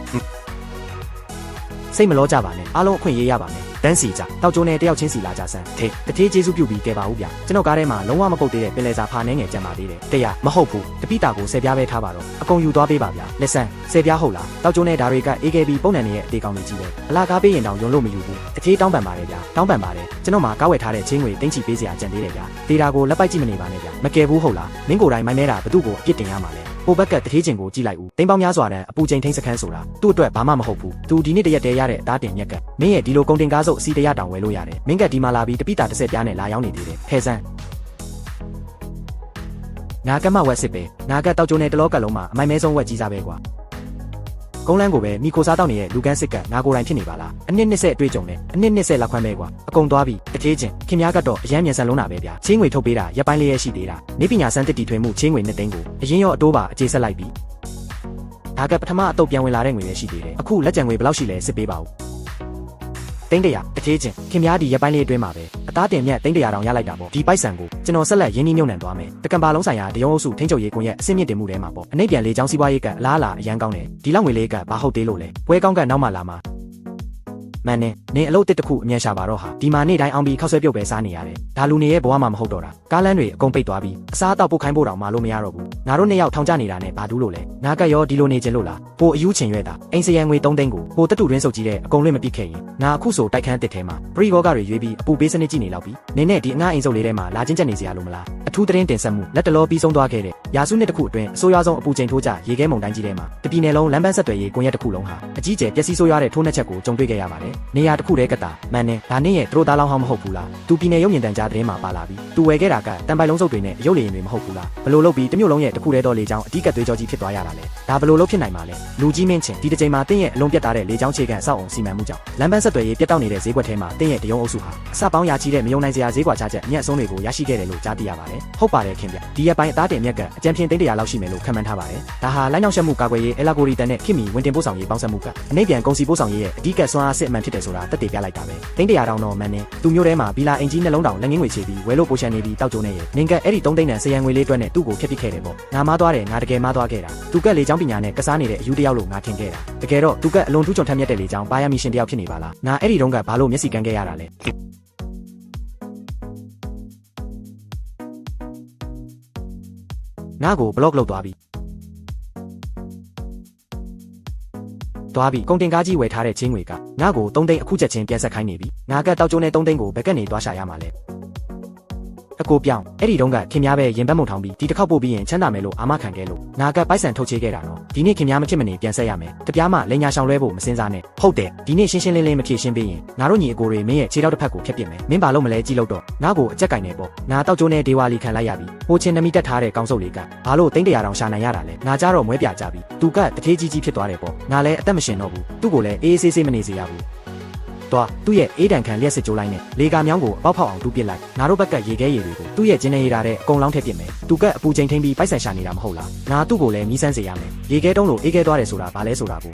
စိတ်မလောကြပါနဲ့အားလုံးအခွင့်ရေးရပါမယ်တန်းစီကြတောက်ကျိုးနဲ့တယောက်ချင်းစီလာကြဆန်းထေးတထေးကျေးဇူးပြုပြီးကဲပါဦးဗျကျွန်တော်ကားထဲမှာလုံးဝမပုတ်သေးတဲ့ပင်လယ်စာဖာနှဲငယ်ကြံပါသေးတယ်တရားမဟုတ်ဘူးတပိတာကို10ပြားပဲထားပါတော့အကုန်ယူသွားပေးပါဗျလက်ဆန်း10ပြားဟုတ်လားတောက်ကျိုးနဲ့ဓာတွေကအေးခဲ့ပြီးပုံနှံနေရဲ့အသေးကောင်းတွေကြီးပဲအလားကားပေးရင်တောင်ယုံလို့မယူဘူးတထေးတောင်းပန်ပါတယ်ဗျတောင်းပန်ပါတယ်ကျွန်တော်မှာကားဝယ်ထားတဲ့ချင်းငွေတင်းချီပေးစရာကြံသေးတယ်ဗျဒေတာကိုလက်ပိုက်ကြည့်မနေပါနဲ့ဗျမကယ်ဘူးဟုတ်လားမင်းကိုယ်တိုင်မိုင်းမဲတာဘသူ့ကိုအပြစ်တင်ရမှာလဲဟိုဘက်ကတထေးချင်းကိုကြည့်လိုက်ဦးတိမ်ပေါင်းများစွာတဲ့အပူချိန်ထိန်စခန်းဆိုတာသူ့အတွက်ဘာမှမဟုတ်ဘူးသူဒီနေ့တရက်တည်းရတဲ့အသားတင်မြက်ကမင်းရဲ့ဒီလိုကုန်တင်ကားစုပ်အစီတရတောင်ဝယ်လို့ရတယ်မင်းကဒီမှာလာပြီးတပိတာ30ပြားနဲ့လာရောက်နေသေးတယ်ဖဲဆန်းငါကမဝက်စစ်ပဲငါကတောက်ကျိုးနဲ့တလောကလုံးမှာအမိုင်မဲဆုံးဝက်ကြီးစားပဲကွာကုန်းလန်းကိုပဲမိခိုစားတောက်နေတဲ့လူကန်းစစ်ကငါကိုယ်တိုင်ဖြစ်နေပါလားအနည်း20အတွေ့အကြုံနဲ့အနည်း20လောက်ခွမ်းပဲကွာအကုန်သွားပြီတထေးချင်းခင်များကတော့အရန်မြန်ဆန်လုံးတာပဲဗျာချင်းငွေထုတ်ပေးတာရပ်ပိုင်းလေးရရှိသေးတာနေပညာစမ်းသစ်တီထွင်မှုချင်းငွေ2သိန်းကိုအရင်ရောအတိုးပါအခြေဆက်လိုက်ပြီဒါကပထမအတုပ်ပြန်ဝင်လာတဲ့ငွေပဲရှိသေးတယ်အခုလက်ကျန်ငွေဘယ်လောက်ရှိလဲစစ်ပေးပါဦးသိန်း100တထေးချင်းခင်များဒီရပ်ပိုင်းလေးအတွင်းမှာပဲအသားတင်မြတ်သိန်း100တောင်ရလိုက်တာပေါ့ဒီပိုက်ဆံကိုကျွန်တော်ဆက်လက်ရင်းနှီးမြှုပ်နှံသွားမယ်တကံပါလုံးဆိုင်ရာတရုံးအုပ်စုထိန်းချုပ်ရေးကွန်ရက်အဆင့်မြင့်တင်မှုထဲမှာပေါ့အနှိပ်ပြန်လေချောင်းစီးပွားရေးကအလားအလာအရန်ကောင်းတယ်ဒီလောက်ငွေလေးကဘာဟုတ်သေးလို့လဲပွဲကောင်းကနောက်မှလာမှာမှန်နဲ့နင်အလုပ်တစ်ခုအမြန်ရှာပါတော့ဟာဒီမှာနေ့တိုင်းအောင်ပြီးခောက်ဆွဲပြုတ်ပဲစားနေရတယ်ဒါလူနေရဲ့ဘဝမှာမဟုတ်တော့တာကားလမ်းတွေအကုန်ပိတ်သွားပြီးအစားအသောက်ပို့ခိုင်းဖို့တောင်မှလို့မရတော့ဘူးငါတို့နှစ်ယောက်ထောင်ကျနေတာနဲ့ဘာတူးလို့လဲငါကရောဒီလိုနေချင်လို့လားပိုအယူချင်ရွက်တာအိမ်စရန်ငွေ3သိန်းကိုပိုတက်တူတွင်းစုပ်ကြီးတဲ့အကုန်လွင့်မပြစ်ခဲ့ရင်ငါအခုဆိုတိုက်ခန်းတစ်ထဲမှာပရိဂောကတွေရွေးပြီးအပူပေးစနစ်ကြည့်နေလောက်ပြီနင်နဲ့ဒီအငှားအိမ်စုပ်လေးထဲမှာလာချင်းချက်နေစရာလိုမလားအထူးသတင်းတင်ဆက်မှုလက်တလောပြီးဆုံးသွားခဲ့တဲ့ရာစုနှစ်တစ်ခုအတွင်းအဆိုးရွားဆုံးအပူချိန်ထိုးကျရေခဲမုန်တိုင်းကြီးထဲမှာတပြည်နယ်လုံးလမ်းပန်းဆက်သွယ်ရေးကွန်ရက်တစ်ခုလုံးဟာအကြီးကျယ်ပျက်စီးဆိုးရွားတဲ့ထိုးနှက်ချက်ကိုကြုံတွေ့ခဲ့ရပါတယ်နေရာတစ်ခုတည်းကတာမှန်နဲ့ဒါနဲ့ရဲ့သူတို့သားလောင်းဟောင်းမဟုတ်ဘူးလားသူပြည်နယ်ရုပ်မြင်သံကြားသတင်းမှာပါလာပြီးသူဝယ်ခဲ့တာကတန်ပိုင်လုံးစုပ်တွေနဲ့ရုပ်လေရင်တွေမဟုတ်ဘူးလားဘလို့လုပ်ပြီးတမျိုးလုံးရဲ့တစ်ခုတည်းတော်လေချောင်းအတိကသွေးကြောကြီးဖြစ်သွားရတာလေဒါဘလို့လုပ်ဖြစ်နိုင်မှာလဲလူကြီးမင်းချင်းဒီတစ်ချိန်မှာတင်းရဲ့အလုံးပြတ်သားတဲ့လေချောင်းခြေကန်အဆောက်အုံစီမံမှုကြောင့်လမ်းပန်းဆက်သွယ်ရေးပြတ်တောက်နေတဲ့ဈေးကွက်ထဲမှာတင်းရဲ့တရုံအုပ်စုဟာအစပေါင်းရာချီတဲ့မယုံနိုင်စရာဈေးကွာချချက်အမြတ်အဆုံးတွေကိုရရှိခဲ့တယ်လို့ကြားသိရပါတယ်ဟုတ်ပါတယ်ခင်ဗျဒီရက်ပိုင်းအသားတင်မြက်ကအကြံဖြင့်သိန်း100လောက်ရှိမယ်လို့ခန့်မှန်းထားပါတယ်ဒါဟာလိုင်းနှောက်ယှက်မှုကာကွယ်ရေးအယ်လာဂိုရီတန်နဲ့ခင်မီဝင်တင်ပို့ဆောင်ရေးပေါင်းစပ်မှုကအနှိပ်ပြန်ကုန်စည်ပို့ဆောင်ရေးရဲ့အဓိကစွမ်းအားစစ်အမှန်ဖြစ်တယ်ဆိုတာတက်တည်ပြလိုက်တာပဲသိန်း100တောင်တော့မှန်နေသူမျိုးထဲမှာဘီလာအင်ကြီးနှလုံးတောင်လက်ငင်းငွေချေပြီးဝဲလို့ပိုရှန်နေပြီးတောက်ကျုံနေရဲ့နင်ကအဲ့ဒီ3သိန်းတန်စရန်ငွေလေးအတွက်နဲ့သူ့ကိုဖျက်ပစ်ခဲ့တယ်ပေါ့ငါမားသွားတယ်ငါတကယ်မားသွားခဲ့တာသူကလေချောင်းပညာနဲ့ကစားနေတဲ့အယူတယောက်လို့ငါထင်ခဲ့တာတကယ်တော့သူကအလွန်ထူးချွန်ထက်မြက်တဲ့လေချောင်းပါရမီရှင်တယောက်ဖြစ်နေပါလားငါအဲ့ဒီတုန်းကဘာလို့မျက်စိကန်းခဲ့ရတာလဲငါ့ကိုဘလော့လုပ်သွားပြီကုန်တင်ကားကြီးဝယ်ထားတဲ့ချင်းငွေကငါ့ကို3သိန်းအခုချက်ချင်းပြန်ဆက်ခိုင်းနေပြီငါကတောက်ကျုံနဲ့3သိန်းကိုဘက်ကနေသွားရှာရမှာလဲအကိုပြောင်းအဲ့ဒီတုန်းကခင်များပဲရင်ဘတ်မုံထောင်ပြီးဒီတစ်ခေါက်ပို့ပြီးရင်ချမ်းသာမယ်လို့အာမခံခဲ့လို့ငါကပိုက်ဆံထုတ်ချေခဲ့တာနော်ဒီနေ့ခင်များမဖြစ်မနေပြန်ဆက်ရမယ်တပြားမှလိန်ညာရှောင်လွဲဖို့မစင်စားနဲ့ဟုတ်တယ်ဒီနေ့ရှင်းရှင်းလင်းလင်းမဖြေရှင်းပေးရင်ငါတို့ညီအကိုတွေမင်းရဲ့ခြေထောက်တစ်ဖက်ကိုဖျက်ပစ်မယ်မင်းဘာလို့မလဲကြည့်လို့တော့ငါ့ကိုအကြက်ကင်နေပေါ့ငါတောက်ကျိုးနဲ့ဒေဝါလီခံလိုက်ရပြီဟိုချင်းနမီတက်ထားတဲ့ကောင်းစုပ်လေးကဘာလို့သိန်း100တောင်ရှာနိုင်ရတာလဲငါကြတော့မွဲပြကြပြီသူကတထေးကြီးကြီးဖြစ်သွားတယ်ပေါ့ငါလည်းအသက်မရှင်တော့ဘူးသူ့ကိုလည်းအေးအေးဆေးဆေးမနေစေရဘူးတော့သူ့ရဲ့အေးတန်ခံလျှက်စစ်ကြိုးလိုက်နဲ့လေကာမြောင်းကိုအပေါက်ဖောက်အောင်တူးပစ်လိုက်ငါတို့ဘက်ကရေခဲရေတွေကိုသူ့ရဲ့ကျင်းနေရတာတဲ့အကုန်လောင်းထည့်ပစ်မယ်သူကအပူချိန်ထိန်ပြီးပိုက်ဆံရှာနေတာမဟုတ်လားငါသူ့ကိုလည်းမီးစမ်းစေရမယ်ရေခဲတုံးလို့အေးခဲသွားတယ်ဆိုတာဘာလဲဆိုတာကို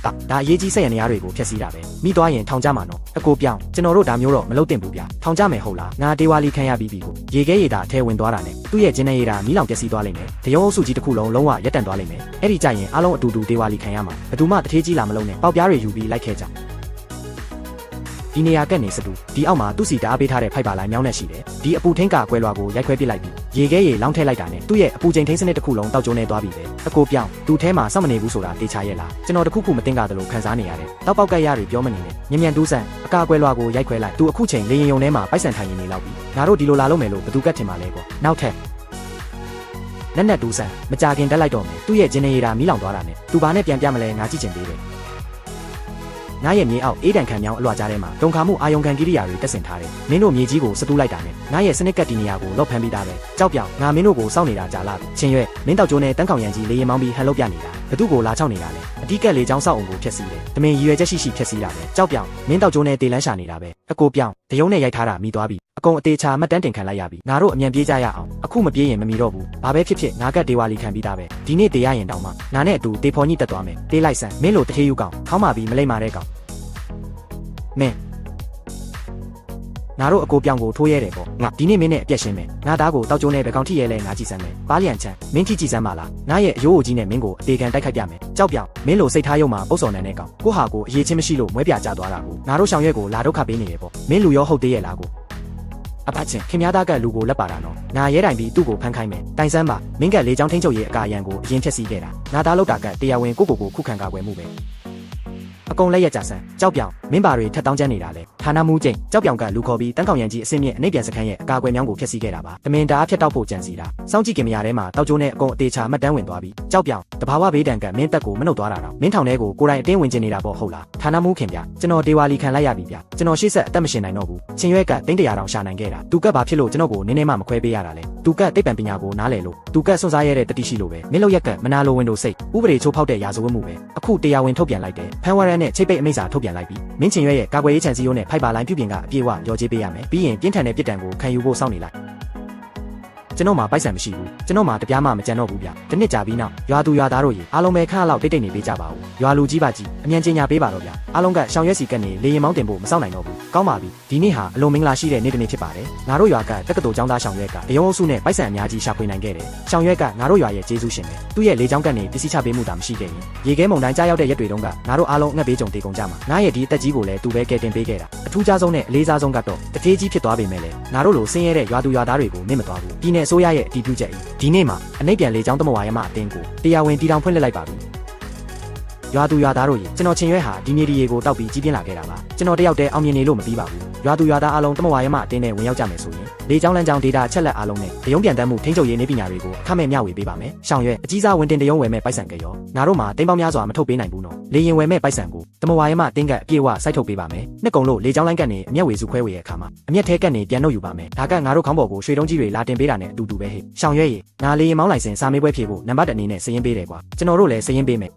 ဒါအရေးကြီးစက်ရနေရတွေကိုဖျက်ဆီးတာပဲမိသွားရင်ထောင်ကြမှာနော်အကိုပြောင်းကျွန်တော်တို့ဒါမျိုးတော့မလုပ်သင့်ဘူးဗျာထောင်ကြမယ်ဟုတ်လားငါဒေဝါလီခံရပြီးပြီကိုရေခဲရေတာအထဲဝင်သွားတာနဲ့သူ့ရဲ့ကျင်းနေရတာမီးလောင်ပျက်စီးသွားလိမ့်မယ်တရုံအုပ်စုကြီးတစ်ခုလုံးလုံးဝရက်တန့်သွားလိမ့်မယ်အဲ့ဒီကြရင်အားလုံးအတူတူဒေဝါလီခံရမှာဘယ်သူမှတထေးကြီးလာမလုံးနဲ့ပေါက်ပြားတွေယူပြီးလိုက်ခဲ့ကြဒီနေရာကက်နေစတူဒီအောက်မှာသူ့စီတအားပေးထားတဲ့ဖိုက်ပါလိုင်းမြောင်းနဲ့ရှိတယ်ဒီအပူထင်းကကွဲလွာကိုရိုက်ခွဲပစ်လိုက်ပြီးရေခဲရေလောင်းထည့်လိုက်တာနဲ့သူ့ရဲ့အပူချိန်ထိန်းစနစ်တစ်ခုလုံးတောက်ကျုံနေသွားပြီပဲအကိုပြောင်းသူ့ထဲမှာစောင့်မနေဘူးဆိုတာတေချာရဲ့လားကျွန်တော်တခုခုမသိကြသလိုခံစားနေရတယ်တောက်ပေါက်ကက်ရတွေပြောမနေနဲ့ညံ့ညံ့တူးဆန်အကာကွဲလွာကိုရိုက်ခွဲလိုက်သူအခုချိန်လေရင်ယုံထဲမှာပိုက်ဆံထိုင်နေလောက်ပြီငါတို့ဒီလိုလာလို့မယ်လို့ဘသူကက်ထင်ပါလဲကွာနောက်ထပ်လက်နဲ့တူးဆန်မကြခင်တက်လိုက်တော့မယ်သူ့ရဲ့ဂျင်နေရတာမီးလောင်သွားတာနဲ့သူဘာနဲ့ပြန်ပြမလဲငါကြည့်ချင်သေးတယ်ငါရဲ့မြေအောက်အေးတန်ခံမြောင်းအလွှာကြားထဲမှာတုံခါမှုအာယုံခံကိရိယာတွေတက်ဆင်ထားတယ်။မင်းတို့မြေကြီးကိုစတူးလိုက်တာနဲ့ငါရဲ့စနစ်ကတ်ဒီနေရာကိုလော့ဖမ်းပြီးသားပဲ။ကြောက်ပြောင်ငါမင်းတို့ကိုစောင့်နေတာကြာလာပြီ။ချင်းရွဲ့မင်းတောက်ကျိုးနဲ့တန်းခေါင်ရံကြီးလေရင်မောင်းပြီးဟန်လုပ်ပြနေတာ ဘသူကိုလာချောက်နေတာလဲအတိကက်လေချောင်းဆောက်အောင်ကိုဖျက်ဆီးတယ်တမင်ရည်ရွယ်ချက်ရှိဖျက်ဆီးတာပဲကြောက်ပြောင်မင်းတောက်ကျိုးနဲ့တေလန်းရှာနေတာပဲအကိုပြောင်တရုံးနဲ့ရိုက်ထားတာမိသွားပြီအကုန်အသေးချာမှတ်တမ်းတင်ခံလိုက်ရပြီငါတို့အမြန်ပြေးကြရအောင်အခုမပြေးရင်မမီတော့ဘူးဘာပဲဖြစ်ဖြစ်ငါကဒေဝါလီခံပြီးသားပဲဒီနေ့တေးရရင်တောင်မှငါနဲ့အတူတေဖော်ညှိတက်သွားမယ်တေးလိုက်စမ်းမင်းလိုတထေးယူကောင်ခေါင်းမာပြီးမလိမ့်မာတဲ့ကောင်မင်းငါတို့အကိုပြောင်ကိုထိုးရဲတယ်ပေါ့ငါဒီနေ့မင်းနဲ့အပြက်ရှင်းမယ်ငါသားကိုတောက်ကျိုးနဲ့ဘယ်ကောင်ထိရဲလဲငါကြည့်စမ်းမယ်ပါလျံချမ်းမင်းထိကြည့်စမ်းပါလားငါရဲ့အယိုးအိုကြီးနဲ့မင်းကိုအသေးခံတိုက်ခိုက်ပြမယ်ကြောက်ပြောင်မင်းလိုစိတ်ထားရုံမှာပုတ်စော်နေတဲ့ကောင်ကိုဟာကိုအရေးချင်းမရှိလို့မွဲပြကြသွားတာကိုငါတို့ရှောင်ရွက်ကိုလာဒုက္ခပေးနေတယ်ပေါ့မင်းလူရောဟုတ်သေးရဲ့လားကိုအဖချင်းခင်ဗျားသားကလူကိုလက်ပါတာနော်ငါရဲတိုင်ပြီးသူ့ကိုဖမ်းခိုင်းမယ်တိုင်ဆန်းပါမင်းကလေချောင်းထိန်းချုပ်ရေးအကာအရန်ကိုအရင်ဖြက်စီးခဲ့တာငါသားလောက်တာကတရားဝင်ကိုခုခံကာကွယ်မှုပဲအကုန်လက်ရကြဆန်းကြောက်ပြောင်မင်းပါတွေထက်တောင်းကျန်းနေတာလေဌာနမှုကျိန်ကြောက်ပြောင်ကလူခေါ်ပြီးတန်းကောင်ရန်ကြီးအစင်းမြင့်အနှိပ်ပြန်စခန်းရဲ့အကာအကွယ်မြောင်းကိုဖျက်ဆီးခဲ့တာပါတမင်တအားဖြတ်တောက်ဖို့ကြံစီတာစောင့်ကြည့်ခင်မရထဲမှာတောက်ကျိုးနဲ့အကုန်အသေးချာမှတ်တမ်းဝင်သွားပြီးကြောက်ပြောင်တဘာဝဘေးဒဏ်ကမင်းတက်ကိုမနှုတ်သွားတာတော့မင်းထောင်ထဲကိုကိုယ်တိုင်အတင်းဝင်ကျင်နေတာပေါ့ဟုတ်လားဌာနမှုခင်ဗျကျွန်တော်ဒေဝါလီခံလိုက်ရပြီဗျကျွန်တော်ရှေ့ဆက်အသက်မရှင်နိုင်တော့ဘူးချင်းရွက်ကတိန်းတရာတောင်ရှာနိုင်ခဲ့တာသူကဘာဖြစ်လို့ကျွန်တော်ကိုနည်းနည်းမှမခွဲပေးရတာလဲသူကတိတ်ပံပညာကိုနားလေလို့သူကစွန့်စားရတဲ့တတိရှိလို့ပဲမင်းလောက်ရက်ကမနာလိုဝင်တို့စိတ်ဥပဒေချိုးဖောက်တဲ့ရာဇဝတ်မှုပဲအခုတရားဝင်ထုတ်ပြန်လိုက်တယ်ဖန်ဝရန်နဲ့ချိတ်ပိတ်အမိန့်စာထုတ်ပြန်လိုက်ပြီမင်းချင်းရွက်ရဲ့ကာကွယ်ရေးခြံစည်းရိုးနဲ့ဖိုက်ပါလိုင်းပြုပြင်ကအပြေအဝရော်ကြေးပေးရမယ်ပြီးရင်ပြင်းထန်တဲ့ပြစ်ဒဏ်ကိုခံယူဖို့စောင့်နေလိုက်ကျွန်တော်မှာပိုက်ဆံမရှိဘူးကျွန်တော်မှာတပြားမှမကြံတော့ဘူးဗျတနစ်ကြာပြီးနောက်ရွာသူရွာသားတို့ရေအားလုံးပဲခါလောက်တိတ်တိတ်နေပေးကြပါဦးရွာလူကြီးပါကြီးအမြန်ချင်းညာပေးပါတော့ဗျအားလုံးကရှောင်ရွက်စီကက်နေလေရင်မောင်းတင်ဖို့မစောင့်နိုင်တော့ဘူးကောင်းပါပြီဒီနေ့ဟာအလွန်မင်္ဂလာရှိတဲ့နေ့တစ်နေ့ဖြစ်ပါတယ်ငါတို့ရွာကတက္ကသိုလ်ကျောင်းသားရှောင်ရွက်ကတရုံးအုပ်စုနဲ့ပိုက်ဆံအများကြီးရှာဖွေနိုင်ခဲ့တယ်ရှောင်ရွက်ကငါတို့ရွာရဲ့ကျေးဇူးရှင်ပဲသူ့ရဲ့လေကြောင်းကက်နေပစ္စည်းချပေးမှုတာမရှိခဲ့ရင်ရေခဲမုန်တိုင်းကြားရောက်တဲ့ရက်တွေတုန်းကငါတို့အားလုံးငှက်ပေးကြုံတေကုန်ကြမှာငါရဲ့ဒီအသက်ကြီးကိုလည်းသူပဲကယ်တင်ပေးခဲ့တာအထူးခြားဆုံးနဲ့အလေးစားဆုံးကတော့တထေးကြီးဖြစ်သွားပေမဲ့လည်းငါတို့လိုဆင်းရဲတဲ့ရွာသူရွာသားတွေကိုမင်းမသွားဘူးဒီနေ့အစိုးရရဲ့အတည်ပြုချက်ဒီနေ့မှာအနှိပ်ပြန်လေချောင်းသမဝါရမအတင်းကိုတရားဝင်တီတောင်ဖွင့်လှစ်လိုက်ပါပြီရွာသူရွာသားတို့ရေကျွန်တော်ချင်းရွဲဟာဒီမြေဒီရေကိုတောက်ပြီးကြီးပြင်းလာခဲ့တာပါကျွန်တော်တယောက်တည်းအောင်မြင်နေလို့မပြီးပါဘူးရွာသူရွာသားအလုံးသမဝါရမအတင်းနဲ့ဝင်ရောက်ကြမယ်ဆိုရင်လေချောင်းလမ်းကြောင်းဒေတာအချက်လက်အလုံးနဲ့တရုံးပြန်တမ်းမှုထိန်းချုပ်ရေးနေပညာတွေကိုအခမဲ့မျှဝေပေးပါမယ်ရှောင်ရွဲအကြီးစားဝင်တင်တရုံးဝယ်မဲ့ပိုက်ဆံကရောငါတို့မှာတိမ်ပေါင်းများစွာမထုတ်ပေးနိုင်ဘူးနော်လေရင်ဝယ်မဲ့ပိုက်ဆံကိုသမဝါရမအတင်းကအပြည့်အဝစိုက်ထုတ်ပေးပါမယ်နှစ်ကုံလို့လေချောင်းလိုင်းကနေအမျက်ဝေစုခွဲဝေရဲ့အခါမှာအမျက်ထဲကကနေပြန်နှုတ်ယူပါမယ်ဒါကငါတို့ခေါင်းပေါ်ကိုရွှေတုံးကြီးတွေလာတင်ပေးတာနဲ့အတူတူပဲဟဲ့ရှောင်ရွဲရေငါလေရင်မောင်းလိုက်စင်စာမေးပွဲဖြေဖို့နံပါတ်1အနေနဲ့စရင်ပေးတယ်ကွာကျွန်တော်တို့လည်းစရင်ပေးမယ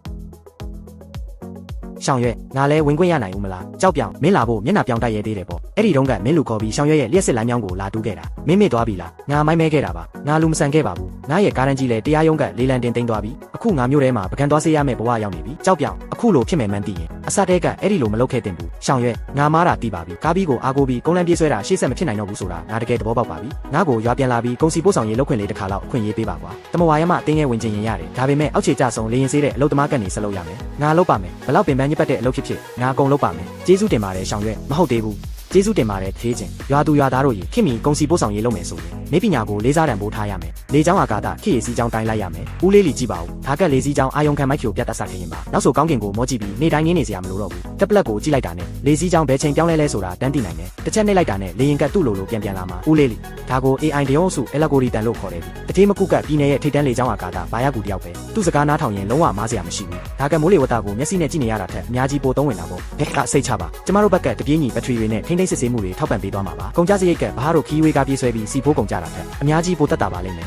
်ရှောင်ရွက်ငါလဲဝင်ခွင့်ရနိုင်ဦးမလားကြောက်ပြောင်မင်းလာဖို့မျက်နှာပြောင်းတိုက်ရဲသေးတယ်ပေါ့အဲ့ဒီတုန်းကမင်းလူခေါ်ပြီးရှောင်ရွက်ရဲ့လျှက်စစ်လိုင်းမြောင်းကိုလာတူးခဲ့တာမင်းမေ့သွားပြီလားငါမိုင်းမဲခဲ့တာပါငါလူမဆန်ခဲ့ပါဘူးငါရဲ့ကားရန်ကြီးလဲတရားရုံးကလေးလံတင်သိမ်းသွားပြီအခုငါမျိုးထဲမှာပကံသွားစေးရမယ့်ဘဝရောက်နေပြီကြောက်ပြောင်အခုလိုဖြစ်မယ်မှန်းသိရင်အစတဲကအဲ့ဒီလိုမလုပ်ခဲ့တင်ဘူးရှောင်ရွက်ငါမားတာတီးပါပြီကားပြီးကိုအားကိုပြီးကုန်းလန်းပြေးဆွဲတာရှေ့ဆက်မဖြစ်နိုင်တော့ဘူးဆိုတာငါတကယ်သဘောပေါက်ပါပြီငါကိုရွာပြန်လာပြီးကုန်စီပို့ဆောင်ရေးလုပ်ခွင့်လေးတစ်ခါလောက်အခွင့်ရေးပေးပါကွာတမဝါရမအတင်းငယ်ဝင်ကျင်ရင်ရတယ်ဒါပေမဲ့အောက်ခြေကြဆုံးလေရင်စေးတဲ့အလုပ်သမားကနေဆက်လုပ်ရမယ်ငါလုပ်ပါမယ်ဘလောက်ပင်ပန်းညစ်ပတ်တဲ့အလုပ်ဖြစ်ငါအကုန်လုပ်ပါမယ်ကျေးဇူးတင်ပါတယ်ရှောင်ရွက်မဟုတ်သေးဘူးကျေးဇူးတင်ပါတယ်ထေးချင်းရွာသူရွာသားတို့ရေခင်မီကုန်စီပို့ဆောင်ရေးလုပ်မယ်ဆိုရင်နေပညာကိုလေးစားတံပိုးထားရမယ်လေချောင်းအာကာသခေရစီချောင်းတိုင်းလိုက်ရမယ်ဦးလေးလီကြည့်ပါဦးဒါကလေးစီချောင်းအာယုံခံမိုက်ဖြိုပြတ်တတ်စားခင်ပါနောက်ဆိုကောင်းကင်ကိုမောကြည့်ပြီးနေတိုင်းနေစရာမလိုတော့ဘူးတက်ပလက်ကိုကြည့်လိုက်တာနဲ့လေးစီချောင်းဘယ်ချိန်ပြောင်းလဲဆိုတာတန်းသိနိုင်တယ်တစ်ချက်နှိပ်လိုက်တာနဲ့လေရင်ကသူ့လိုပြန်လာမှာဦးလေးလီဒါကို AI တရုံးစု algorithm လို့ခေါ်တယ်တတိမကုကပြည်နယ်ရဲ့ထိတ်တန်းလေချောင်းအာကာသဘာရကူတယောက်ပဲသူ့စကားနားထောင်ရင်လုံးဝမားစရာမရှိဘူးဒါကမိုးလေဝသကိုမျက်စိနဲ့ကြည့်နေရတာထက်အများကြီးပိုသုံးဝင်တာပေါ့ဘက်ကစိတ်ချပါကျမတို့ဘက်ကတပြေးညီဘက်ထရီတွေနဲ့ထိန်းသိမ်းစစ်ဆေးမှုတွေထောက်ပံ့ပေးသွားမှာပါကုန်ကြစရိတ်ကဘာတို့ခီးဝေးကားပြေးဆွဲပြီးစီဖိုးကုန်ကြတာထက်အများကြီးပိုတက်တာပါလိမ့်မ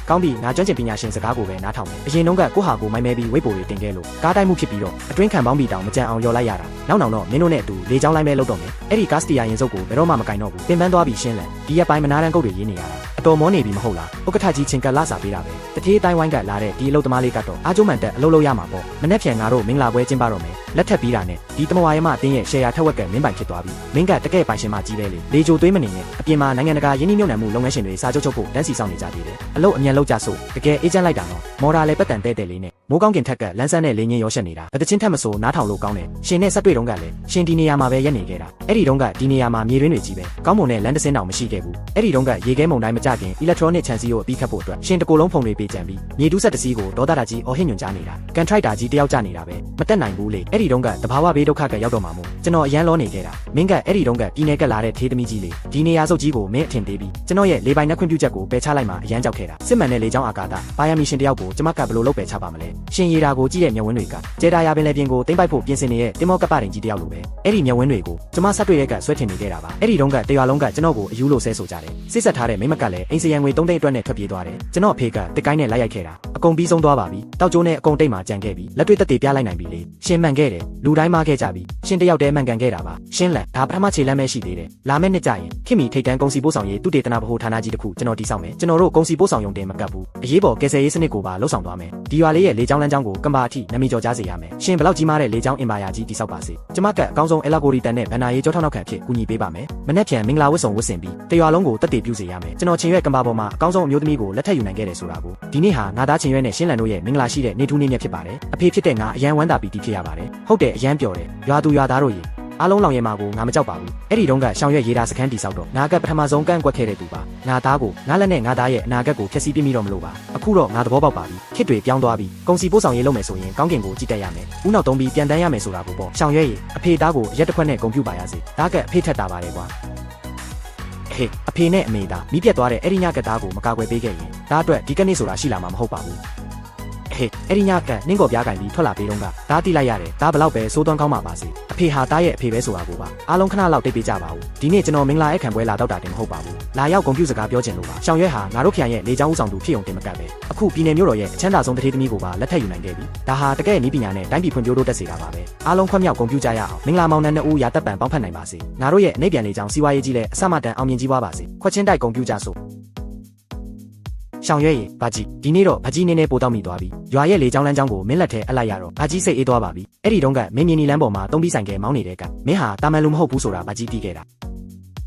ယ်ကောင်းပြီငါကျွမ်းကျင်ပညာရှင်စကားကိုပဲနားထောင်မယ်အရင်တုန်းကကိုဟာကိုမိုင်းမဲပြီးဝိတ်ပိုတွေတင်ခဲ့လို့ကားတိုင်းမှုဖြစ်ပြီးတော့အတွင်းခံပေါင်းပြီးတောင်မကြံအောင်လျော်လိုက်ရတာနောက်တော့မင်းတို့နဲ့အတူလေချောင်းလိုက်မဲလုပ်တော့မယ်အဲ့ဒီကားစတီယာရင်စုပ်ကိုဘယ်တော့မှမကင်တော့ဘူးပင်ပန်းသွားပြီးရှင်းလန်ဒီရက်ပိုင်းမနာတန်းကုတ်တွေရေးနေရတာအတော်မောနေပြီမဟုတ်လားဥက္ကဋ္ဌကြီးချင်းကလာစာပေးတာပဲတတိယတိုင်းဝိုင်းကလာတဲ့ဒီအလုပ်သမားလေးကတော့အားကျုံးမှန်တက်အလုပ်လုပ်ရမှာပေါ့မနေ့ဖြန်ငါတို့မင်္ဂလာပွဲကျင်းပတော့မယ်လက်ထပ်ပြီးတာနဲ့ဒီတမဝါရမအတင်းရဲ့ရှယ်ယာထက်ဝက်ကမင်းပိုင်ဖြစ်သွားပြီမင်းကတကယ်ပိုင်ရှင်မကြီးပဲလေဂျိုသွေးမနေနဲ့အပြင်မှာနိုင်ငံတကာယင်းနှိမ့်ညွန့်နှံမှုလုပ်ငန်းရှင်တွေစာချုပ်ဖို့တန်းစီဆောင်နေကြသေးတယ်အလုပ်အမြန်လုပ်ကြဆိုတကယ်အေဂျင့်လိုက်တာနော်မော်ဒါလည်းပတ်တန်တဲ့လေးနဲ့မိုးကောင်းကင်ထက်ကလန်းဆန်းနဲ့လင်းချင်းရောရှက်နေတာတချင်းထက်မဆိုနားထောင်လို့ကောင်းတယ်ရှင်နဲ့ဆက်တွေ့တော့ကလည်းရှင်ဒီနေရာမှာပဲရက်နေခဲ့တာအဲ့ဒီတုန်းကဒီနေရာမှာမြေရင်းတွေကြီးပဲကောင်းမွန်တဲ့လမ်းတစ်စင်းတောင်မရှိခဲ့ဘူးအဲ့ဒီတုန်းကရေခဲမုန်တိုင်းမကြခင် electronic ခြံစည်းကိုအပြီးခတ်ဖို့အတွက်ရှင်တကိုယ်လုံးဖုန်တွေပေးကြံပြီးမြေတူးဆက်တစည်းကိုဒေါသတာကြီးအော်ဟစ်ညွန်ကြားနေတာကန်ထရိုက်တာကြီးတယောက်ကြနေတာပဲမတက်နိုင်ဘူးလေအဲ့ဒီတုန်းကတဘာဝဘေးဒုက္ခကရောက်တော့မှာမို့ကျွန်တော်အရန်လောနေခဲ့တာမင်းကအဲ့ဒီတုန်းကပြည်နယ်ကလာတဲ့ထေးသမီးကြီးလေဒီနေရာစုပ်ကြီးကိုမင်းအထင်သေးပြီးကျွန်တော်ရဲ့လေပိုင်နှက်ခွင့်ပြုချက်ကိုပယ်ချလိုက်မှအရန်ကြောက်ခဲ့တာစစ်မှန်တဲ့လေကြောင်းအာကာသပါရမီရှင်တယောက်ကိုကျွန်မကဘယ်လိုလုပ်ပယ်ချပါမလဲရှင်ရီတာကိုကြည့်တဲ့မျက်ဝန်းတွေကကျေတာယာပင်လေပြင်ကိုတိမ့်ပိုက်ဖို့ပြင်ဆင်နေတဲ့တင်မောကပ္ပတင်ကြီးတယောက်လိုပဲအဲ့ဒီမျက်ဝန်းတွေကိုကျွန်မဆက်တွေ့တဲ့ကဆွဲထင်နေခဲ့တာပါအဲ့ဒီတုန်းကတရွာလုံးကကျွန်တော်ကိုအယူလို့ဆဲဆိုကြတယ်စစ်ဆက်ထားတဲ့မိမကလည်း အိမ်စရံငွေ3သိန်းအတွက်နဲ့ထွက်ပြေးသွားတယ်ကျွန်တော်အဖေကတစ်ကိုင်းနဲ့လိုက်ရိုက်ခဲ့တာအကုန်ပြီးဆုံးသွားပါပြီတောက်ကျိုးနဲ့အကုန်တိတ်မှကြံခဲ့ပြီလက်တွေ့သက်သေပြလိုက်နိုင်ပြီလေရှင်မှန်ခဲ့တယ်လူတိုင်းမှားခဲ့ကြပြီရှင်တယောက်တည်းမှန်ကန်ခဲ့တာပါရှင်းလက်ဒါပထမခြေလမ်းပဲရှိသေးတယ်လာမယ့်နှစ်ကျရင်ခင်မီထိတ်တန်းကုန်စီပို့ဆောင်ရေးတုတေသနာဗဟိုဌာနကြီးတစ်ခုကျွန်တော်တည်ဆောက်မယ်ကျွန်တော်တို့ကုန်စီပို့ဆောင်ရုံတင်မကပ်ဘူးအရေးပေါ်ကယ်ဆယ်ရေးစနစ်ကိုပါလှုပ်ဆောင်သွားမယ်ဒီရွာလေးရဲ့လေကြောင်းလမ်းကြောင်းကိုကမ္ဘာအထိနမီကျော်ကြားစေရမယ်ရှင်ဘလောက်ကြီးမားတဲ့လေကြောင်းအင်ပါယာကြီးတည်ဆောက်ပါစေကျမကအကောင်းဆုံးအယ်လာဂိုရီတန်နဲ့ဗန်နာရေးကြောထောက်နောက်ခံဖြစ်ကူညီပေးပါမယ်မနေ့ဖြန်မင်္ဂလာဝတ်ဆောင်ဝတ်ဆင်ပြီးတရွာလုံးကိုတက်တည်ပြုစေရမယ်ကျွန်တော်ချင်းရွက်ကမ္ဘာပေါ်မှာအကောင်းဆုံးအမျိုးသမီးကိုလက်ထပ်ယူနိုင်ခဲ့တယ်ဆိုတာကိုဒီနေ့ဟာငါသားချင်းရွက်နဲ့ရှင်းလန်တို့ရဲ့မင်္ဂလာရှိတဲ့နေထူးနေ့မြတ်ဖြစ်ပါတယ်အဖေဖြစ်တဲ့ငါအရန်ဝမ်းသာပီတိဖြစ်ရပါတယ်ဟုတ်တယ်အရန်ပျော်တယ်ရွာသူရွာသားတို့ရေအားလုံးလောင်ရဲမှာကိုငါမကြောက်ပါဘူးအဲ့ဒီတုန်းကရှောင်ရွက်ရေးတာစခန်းတီဆောက်တော့ငါကပထမဆုံးကန့်ကွက်ခဲ့တဲ့သူပါငါသားကိုငါလက်နဲ့ငါသားရဲ့အနာဂတ်ကိုဖျက်ဆီးပြမိတော့မလို့ပါအခုတော့ငါသဘောပေါက်ပါပြီခစ်တွေပြောင်းသွားပြီကုန်စီပို့ဆောင်ရေးလုပ်မယ်ဆိုရင်ကောင်းကင်ကိုကြည့်တတ်ရမယ်ဦးနောက်သုံးပြီးပြန်တန်းရမယ်ဆိုတာကိုပေါ့ရှောင်ရွက်ရေးအဖေသားကိုရက်တစ်ခွက်နဲ့ဂုံပြူပါရစေဒါကအဖေထက်တာပါတယ်ကွာဟေးအဖေနဲ့အမေသားမိပြတ်သွားတဲ့အဲ့ဒီညကသားကိုမကာကွယ်ပေးခဲ့ရင်ဒါအတွက်ဒီကနေ့ဆိုတာရှိလာမှာမဟုတ်ပါဘူးဟေးအဲ့ဒီညကနင်းကော်ပြားကင်ပြီးထွက်လာပေးတော့ကဒါတိလိုက်ရတယ်ဒါဘလောက်ပဲစိုးသွမ်းကောင်းမှာပါစေအဖေဟာတားရဲ့အဖေပဲဆိုတာကိုပါအားလုံးခဏလောက်တိတ်ပေးကြပါဦးဒီနေ့ကျွန်တော်မင်္ဂလာအခမ်းပွဲလာတော့တာတင်မဟုတ်ပါဘူးလာရောက်ဂုဏ်ပြုစကားပြောချင်လို့ပါရှောင်ရွက်ဟာငါတို့ခရိုင်ရဲ့လေကြောင်းဦးဆောင်သူဖြစ်ုံတင်မကတ်ပဲအခုပြည်နယ်မျိုးတော်ရဲ့အချမ်းသာဆုံးတထေးသမီးကိုပါလက်ထပ်ယူနိုင်ခဲ့ပြီဒါဟာတကယ်နည်းပညာနဲ့တိုင်းပြည်ဖွံ့ဖြိုးတိုးတက်စေတာပါပဲအားလုံးခွင့်မြောက်ဂုဏ်ပြုကြရအောင်မင်္ဂလာမောင်နှံ2ဦးရာတပ်ပံပေါင်းဖက်နိုင်ပါစေငါတို့ရဲ့အနေပြန်လေကြောင်းစီးပွားရေးကြီးလည်းအစမတန်အောင်မြင်ကြီးပွားပါစေခွက်ချင်းတိုက်ဂုဏ်ပြုကြစို့ရှောင်ရွက်ရေဘာကြီးဒီနေ့တော့ဘာကြီးနင်းနေပို့တော့မိသွားပြီရွာရဲ့လေကြောင်းလမ်းကြောင်းကိုမင်းလက်ထဲအလိုက်ရတော့ဘာကြီးစိတ်အေးသွားပါပြီအဲ့ဒီတုန်းကမင်းမြင်းနီလမ်းပေါ်မှာတုံးပြီးဆိုင်ကဲမောင်းနေတဲ့ကမင်းဟာတာမန်လူမဟုတ်ဘူးဆိုတာဘာကြီးသိခဲ့တာ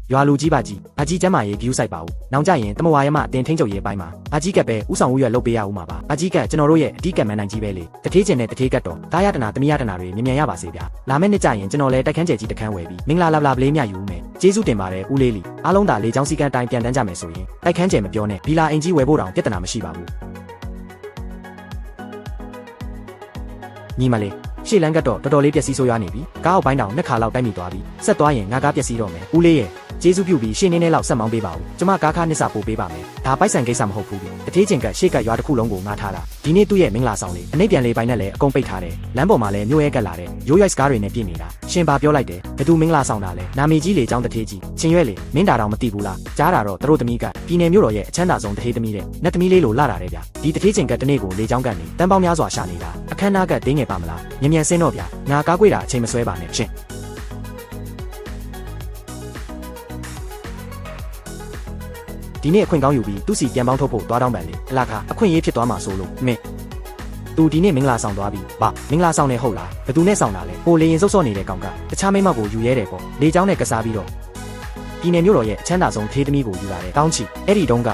ရွာလူကြီးဘာကြီးကျမ်းမာရေးဂယူးဆိုင်ပါဦးနောင်ကြရင်တမဝါရမအတင်ထင်းချုပ်ရေးပိုင်းမှာဘာကြီးကပဲဥဆောင်ဦးရွက်လုပ်ပေးရဦးမှာပါဘာကြီးကကျွန်တော်တို့ရဲ့အဓိကမန်နိုင်ကြီးပဲလေတထေးကျင်နဲ့တထေးကတ်တော့တာရတနာတမီးရတနာတွေမြင်မြန်ရပါစေဗျာလာမယ့်နှစ်ကျရင်ကျွန်တော်လည်းတိုက်ခန်းကျဲကြီးတခန်းဝယ်ပြီးမင်္ဂလာလာပလေးမြယူမယ်ကျေးဇူးတင်ပါတယ်ဦးလေးလီအားလုံးသာလေချောင်းစည်းကမ်းတိုင်းပြန်တန်းကြမယ်ဆိုရင်တိုက်ခန်းကျဲမပြောနဲ့ဘီလာအင်ကြီးဝယ်ဖို့တောင်ပြဿနာမရှိပါဘူးညီမလေးရှေ့လန်းကတော့တော်တော်လေးပျက်စီးဆိုးရွားနေပြီကားအောက်ပိုင်းတောင်နှစ်ခါလောက်တိုက်မိသွားပြီဆက်သွားရင်ငါကားပျက်စီးတော့မယ်ဦးလေးရဲ့ကျေးဇူးပြုပြီးရှေ့နေနဲ့လောက်ဆက်မောင်းပေးပါဦးကျမကားခါနစ်စာပို့ပေးပါမယ်ဒါပိုက်ဆံကိစ္စမဟုတ်ဘူးတထေးချင်းကရှေ့ကရွာတစ်ခုလုံးကိုငါထားတာဒီနေ့သူ့ရဲ့မင်္ဂလာဆောင်လေးအနှိပ်ပြန်လေးပိုင်းနဲ့လည်းအကုန်ပိတ်ထားတယ်လမ်းပေါ်မှာလည်းမြို့ရဲကက်လာတဲ့ရိုးရိုက်စကားတွေနဲ့ပြည့်နေတာရှင်ဘာပြောလိုက်တယ်ဘသူမင်္ဂလာဆောင်တာလဲနာမည်ကြီးလေចောင်းတထေးကြီးချင်းရွက်လေမင်းတာတော့မသိဘူးလားကြားတာတော့သူတို့သမီးကပြည်နယ်မြို့တော်ရဲ့အချမ်းသာဆုံးတထေးသမီးတဲ့နတ်သမီးလေးလိုလာတာတဲ့ဗျဒီတထေးချင်းကတနေ့ကိုလေចောင်းကနေတန်းပေါင်းများစွာရှာနေတာအခမ်းအနားကတင်းငယ်ပါမလားမြန်ဆင်းတော့ဗျငါကားကွေးတာအချိန်မဆွဲပါနဲ့ရှင်ဒီနေ့အခွင့်ကောင်းယူပြီးသူ့စီပြန်ပေါင်းထုတ်ဖို့သွားတောင်းပန်လေအလားခါအခွင့်ရေးဖြစ်သွားမှာဆိုလို့မင်းသူဒီနေ့မင်္ဂလာဆောင်သွားပြီဘာမင်္ဂလာဆောင်နေဟုတ်လားဘသူနဲ့ဆောင်တာလဲဟိုလေရင်စုပ်စော့နေတဲ့ကောင်ကတခြားမိမကိုယူရဲတယ်ပေါ့လေချောင်းနဲ့ကစားပြီးတော့ပြည်နယ်မြို့တော်ရဲ့အချမ်းသာဆုံးထေးသမီးကိုယူလာတယ်ကောင်းချီအဲ့ဒီတုန်းက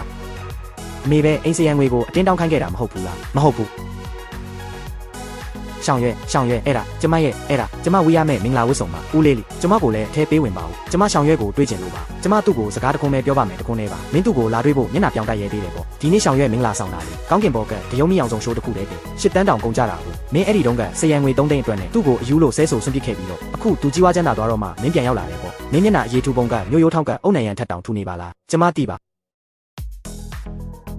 အမေပဲအိမ်စရံငွေကိုအတင်းတောင်းခိုင်းခဲ့တာမဟုတ်ဘူးလားမဟုတ်ဘူးရှောင်ရွက်အဲ့ဒါကျမရဲ့အဲ့ဒါကျမဝေးရမယ့်မင်္ဂလာဝတ်ဆောင်ပါဦးလေးလီကျမကိုလည်းအထဲပေးဝင်ပါဦးကျမရှောင်ရွက်ကိုတွေးကျင်လို့ပါကျမသူ့ကိုစကားတခုပဲပြောပါမယ်တခုနဲ့ပါမင်းသူ့ကိုလာတွေးဖို့မျက်နှာပြောင်းတိုက်ရဲသေးတယ်ပေါ့ဒီနေ့ရှောင်ရွက်မင်္ဂလာဆောင်တာလေကောင်းကင်ဘော်ကတရုံမီအောင်ဆုံးရှိုးတစ်ခုတည်းပဲ10 တန်းတောင်ကုန်ကြတာကိုမင်းအဲ့ဒီတုန်းကစရံငွေ3သိန်းအတွက်နဲ့သူ့ကိုအယူလို့ဆဲဆိုဆွန့်ပစ်ခဲ့ပြီးတော့အခုသူကြီးဝါချမ်းသာသွားတော့မှမင်းပြန်ရောက်လာတယ်ပေါ့မင်းမျက်နှာအရေးထူပုံကမျိုးရိုးထောက်ကအုတ်နိုင်ရန်ထက်တောင်ထူနေပါလားကျမသိပါ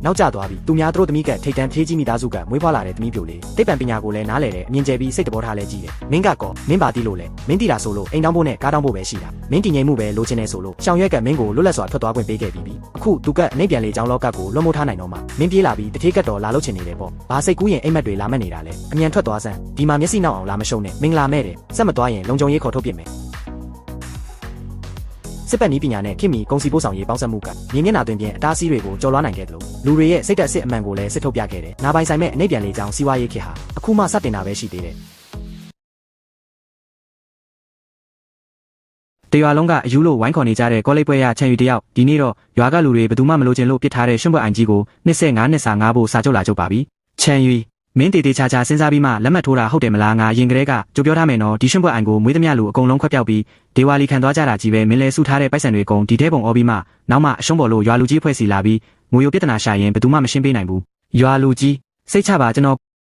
နောက်ကျသွားပြီသူများတို့သမီးကထိတ်တန်းထေးကြီးမိသားစုကမွေးဖွားလာတဲ့သမီးပြိုလေးတိတ်ပံပညာကိုလည်းနားလည်တယ်အမြင်ကျပြီးစိတ်တဘောထားလဲကြီးတယ်မင်းကကောမင်းပါတီးလို့လဲမင်းတီးတာဆိုလို့အိမ်တောင်းဖို့နဲ့ကားတောင်းဖို့ပဲရှိတာမင်းတည်ငြိမ်မှုပဲလိုချင်နေဆိုလို့ရှောင်ရွက်ကမင်းကိုလွတ်လပ်စွာထွက်သွားခွင့်ပေးခဲ့ပြီးအခုသူကအနှိပ်ပြန်လေချောင်းလောကကိုလွတ်မိုးထားနိုင်တော့မှမင်းပြေးလာပြီးတထေးကတ်တော်လာလို့ချင်နေတယ်ပေါ့ဘာစိတ်ကူးရင်အိမ်မက်တွေလာမက်နေတာလဲအမြန်ထွက်သွားစမ်းဒီမှာမျက်စိနောက်အောင်လာမရှုံနဲ့မင်္ဂလာမဲ့တယ်စက်မသွားရင်လုံခြုံရေးခေါ်ထုတ်ပြစ်မယ်စစ်ပတ်နည်းပညာနဲ့ခင်မီကုန်စီပို့ဆောင်ရေးပေါင်းစပ်မှုကမြေမျက်နှာတွင်ပြင်အတားအဆီးတွေကိုကျော်လွှားနိုင်ခဲ့တယ်လို့လူတွေရဲ့စိတ်သက်စစ်အမှန်ကိုလည်းစစ်ထုတ်ပြခဲ့တယ်။နာပိုင်ဆိုင်မဲ့အနေပြန်လေးကြောင်းစီးပွားရေးခေတ်ဟာအခုမှစတင်တာပဲရှိသေးတယ်။တရွာလုံးကအယူလို့ဝိုင်းခေါ်နေကြတဲ့ကောလိပ်ပွဲရချန်ယူတယောက်ဒီနေ့တော့ရွာကလူတွေဘယ်သူမှမလိုချင်လို့ပစ်ထားတဲ့ရွှံ့ဘွက်အိုင်ကြီးကို25နှစ်စာငါးဖို့စာချုပ်လာချုပ်ပါပြီ။ချန်ယူမင်းတေတေချာချာစဉ်းစားပြီးမှလက်မှတ်ထိုးတာဟုတ်တယ်မလားငါရင်ကလေးကကြိုပြောထားမယ်နော်ဒီရွှံ့ဘွက်အိုင်ကိုမွေးသမျှလူအကုန်လုံးခွက်ပြောက်ပြီးဒေဝါလီခံသွားကြတာကြီးပဲမင်းလဲစုထားတဲ့ပိုက်ဆံတွေအကုန်ဒီထဲပုံအော်ပြီးမှနောက်မှအရှုံးပေါ်လို့ရွာလူကြီးဖွဲ့စီလာပြီးငွေရိုပြဿနာရှာရင်ဘယ်သူမှမရှင်းပေးနိုင်ဘူးရွာလူကြီးစိတ်ချပါကျွန်တော်